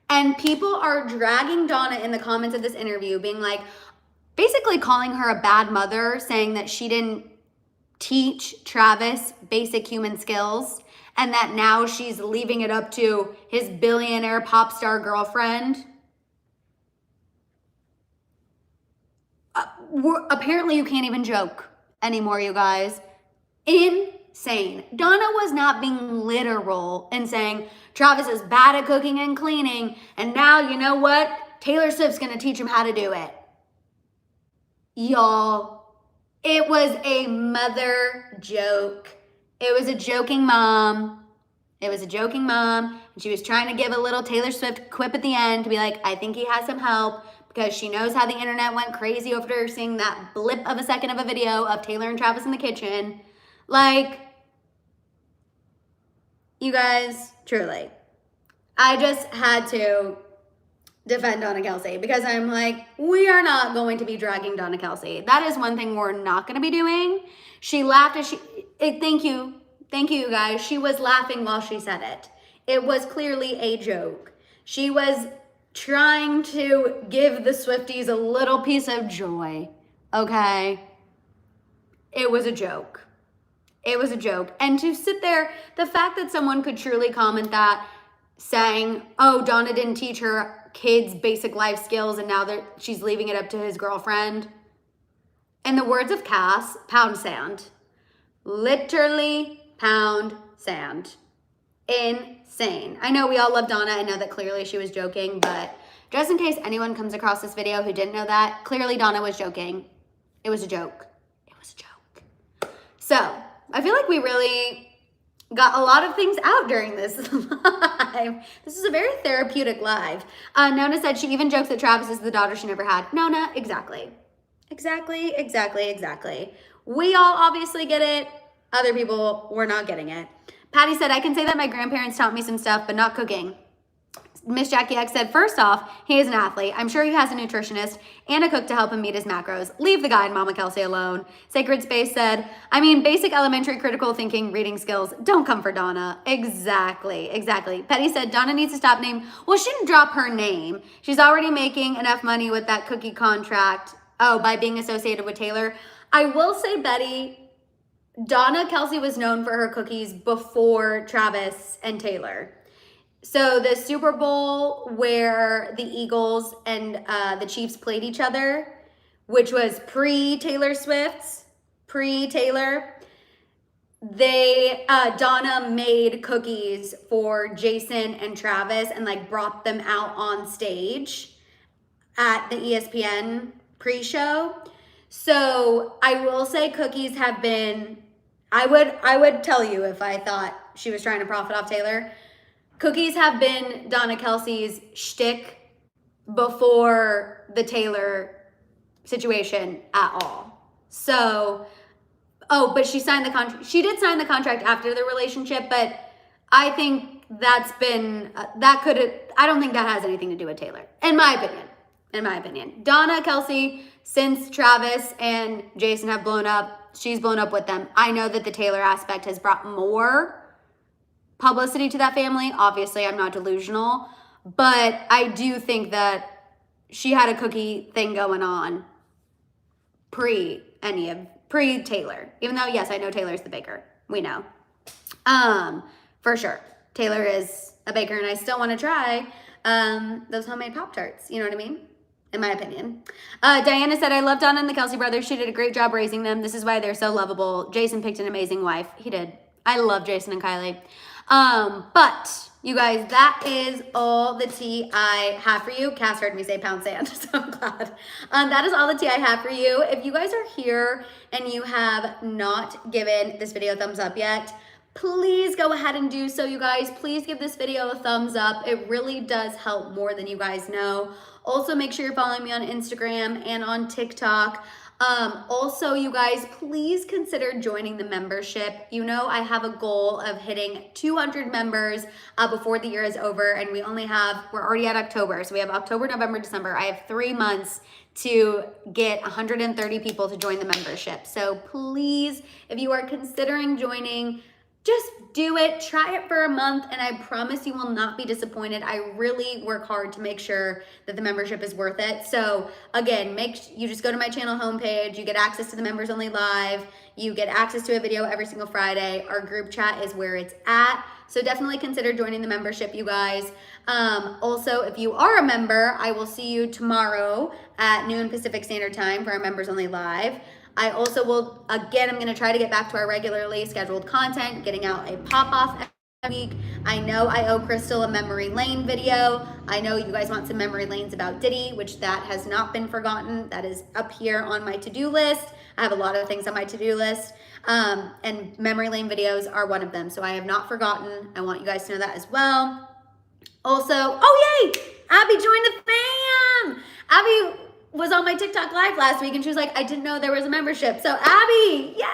And people are dragging Donna in the comments of this interview, being like, basically calling her a bad mother, saying that she didn't teach Travis basic human skills and that now she's leaving it up to his billionaire pop star girlfriend. Apparently you can't even joke anymore, you guys. Insane. Donna was not being literal in saying Travis is bad at cooking and cleaning, and now, you know what? Taylor Swift's gonna teach him how to do it. Y'all, it was a mother joke. It was a joking mom. And she was trying to give a little Taylor Swift quip at the end to be like, I think he has some help, because she knows how the internet went crazy after seeing that blip of a second of a video of Taylor and Travis in the kitchen. Like, you guys, truly, I just had to defend Donna Kelsey, because I'm like, we are not going to be dragging Donna Kelsey. That is one thing we're not going to be doing. She laughed as thank you, you guys. She was laughing while she said it. It was clearly a joke. She was trying to give the Swifties a little piece of joy, okay? It was a joke. And to sit there, the fact that someone could truly comment that, saying, oh, Donna didn't teach her kids basic life skills and now she's leaving it up to his girlfriend. In the words of Cass, pound sand. Literally pound sand. Insane. I know we all love Donna. I know that clearly she was joking, but just in case anyone comes across this video who didn't know that, clearly Donna was joking. It was a joke. So I feel like we really got a lot of things out during this live. This is a very therapeutic live. Nona said she even jokes that Travis is the daughter she never had. Nona, exactly. We all obviously get it. Other people were not getting it. Patty said, I can say that my grandparents taught me some stuff, but not cooking. Miss Jackie X said, first off, he is an athlete. I'm sure he has a nutritionist and a cook to help him meet his macros. Leave the guy and Mama Kelsey alone. Sacred Space said, I mean, basic elementary critical thinking, reading skills don't come for Donna. Exactly. Petty said, Donna needs to stop name. Well, she didn't drop her name. She's already making enough money with that cookie contract. Oh, by being associated with Taylor. I will say, Betty, Donna Kelsey was known for her cookies before Travis and Taylor. So the Super Bowl where the Eagles and the Chiefs played each other, which was pre-Taylor Swift, pre-Taylor, Donna made cookies for Jason and Travis and like brought them out on stage at the ESPN pre-show. So I will say cookies have been, I would tell you if I thought she was trying to profit off Taylor. Cookies have been Donna Kelsey's shtick before the Taylor situation at all. So, but she signed the contract. She did sign the contract after the relationship, but I think that's been, I don't think that has anything to do with Taylor, in my opinion. Donna Kelsey, since Travis and Jason have blown up, she's blown up with them. I know that the Taylor aspect has brought more publicity to that family. Obviously, I'm not delusional, but I do think that she had a cookie thing going on pre-Taylor. Even though, yes, I know Taylor's the baker. We know. For sure. Taylor is a baker, and I still want to try those homemade Pop-Tarts. You know what I mean? In my opinion. Diana said, I love Donna and the Kelsey brothers. She did a great job raising them. This is why they're so lovable. Jason picked an amazing wife. He did. I love Jason and Kylie. But you guys, that is all the tea I have for you. Cass heard me say pound sand, so I'm glad. That is all the tea I have for you. If you guys are here and you have not given this video a thumbs up yet, please go ahead and do so, you guys. Please give this video a thumbs up. It really does help more than you guys know. Also, make sure you're following me on Instagram and on TikTok. Also, you guys, please consider joining the membership. You know, I have a goal of hitting 200 members before the year is over, and we're already at October. So we have October, November, December. I have 3 months to get 130 people to join the membership. So please, if you are considering joining, just do it, try it for a month, and I promise you will not be disappointed. I really work hard to make sure that the membership is worth it. So again, you just go to my channel homepage, you get access to the members only live, you get access to a video every single Friday. Our group chat is where it's at. So definitely consider joining the membership, you guys. Also, if you are a member, I will see you tomorrow at noon Pacific Standard Time for our members only live. I also will, again, I'm going to try to get back to our regularly scheduled content, getting out a pop-off every week. I know I owe Crystal a memory lane video. I know you guys want some memory lanes about Diddy, which that has not been forgotten. That is up here on my to-do list. I have a lot of things on my to-do list, and memory lane videos are one of them. So I have not forgotten. I want you guys to know that as well. Also, oh yay, Abby joined the fam. Abby was on my TikTok live last week, and she was like, I didn't know there was a membership. So Abby, yay!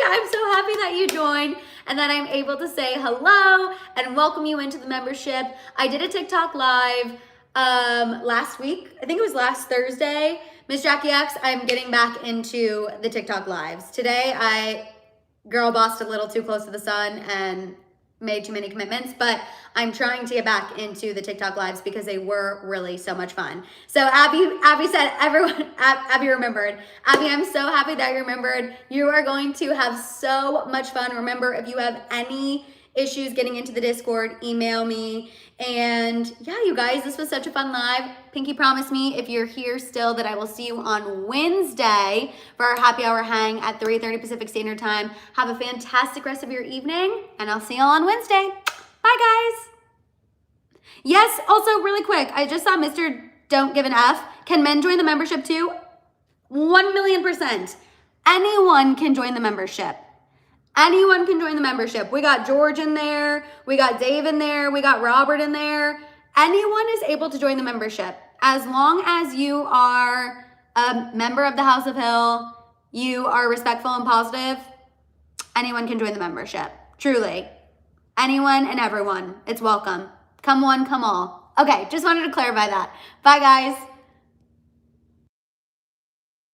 I'm so happy that you joined and that I'm able to say hello and welcome you into the membership. I did a TikTok live last week. I think it was last Thursday. Miss Jackie X, I'm getting back into the TikTok lives. Today, I girl bossed a little too close to the sun and made too many commitments, but I'm trying to get back into the TikTok lives because they were really so much fun. So Abby said, Abby remembered. Abby, I'm so happy that you remembered. You are going to have so much fun. Remember, if you have any issues getting into the Discord, email me. And yeah, you guys, this was such a fun live. Pinky promised me, if you're here still, that I will see you on Wednesday for our happy hour hang at 3:30 Pacific Standard Time. Have a fantastic rest of your evening, and I'll see you all on Wednesday. Bye, guys. Yes, also really quick, I just saw Mr. Don't Give an F. Can men join the membership too? 1,000,000%. Anyone can join the membership. Anyone can join the membership. We got George in there. We got Dave in there. We got Robert in there. Anyone is able to join the membership. As long as you are a member of the House of Hill, you are respectful and positive, anyone can join the membership. Truly. Anyone and everyone. It's welcome. Come one, come all. Okay, just wanted to clarify that. Bye, guys.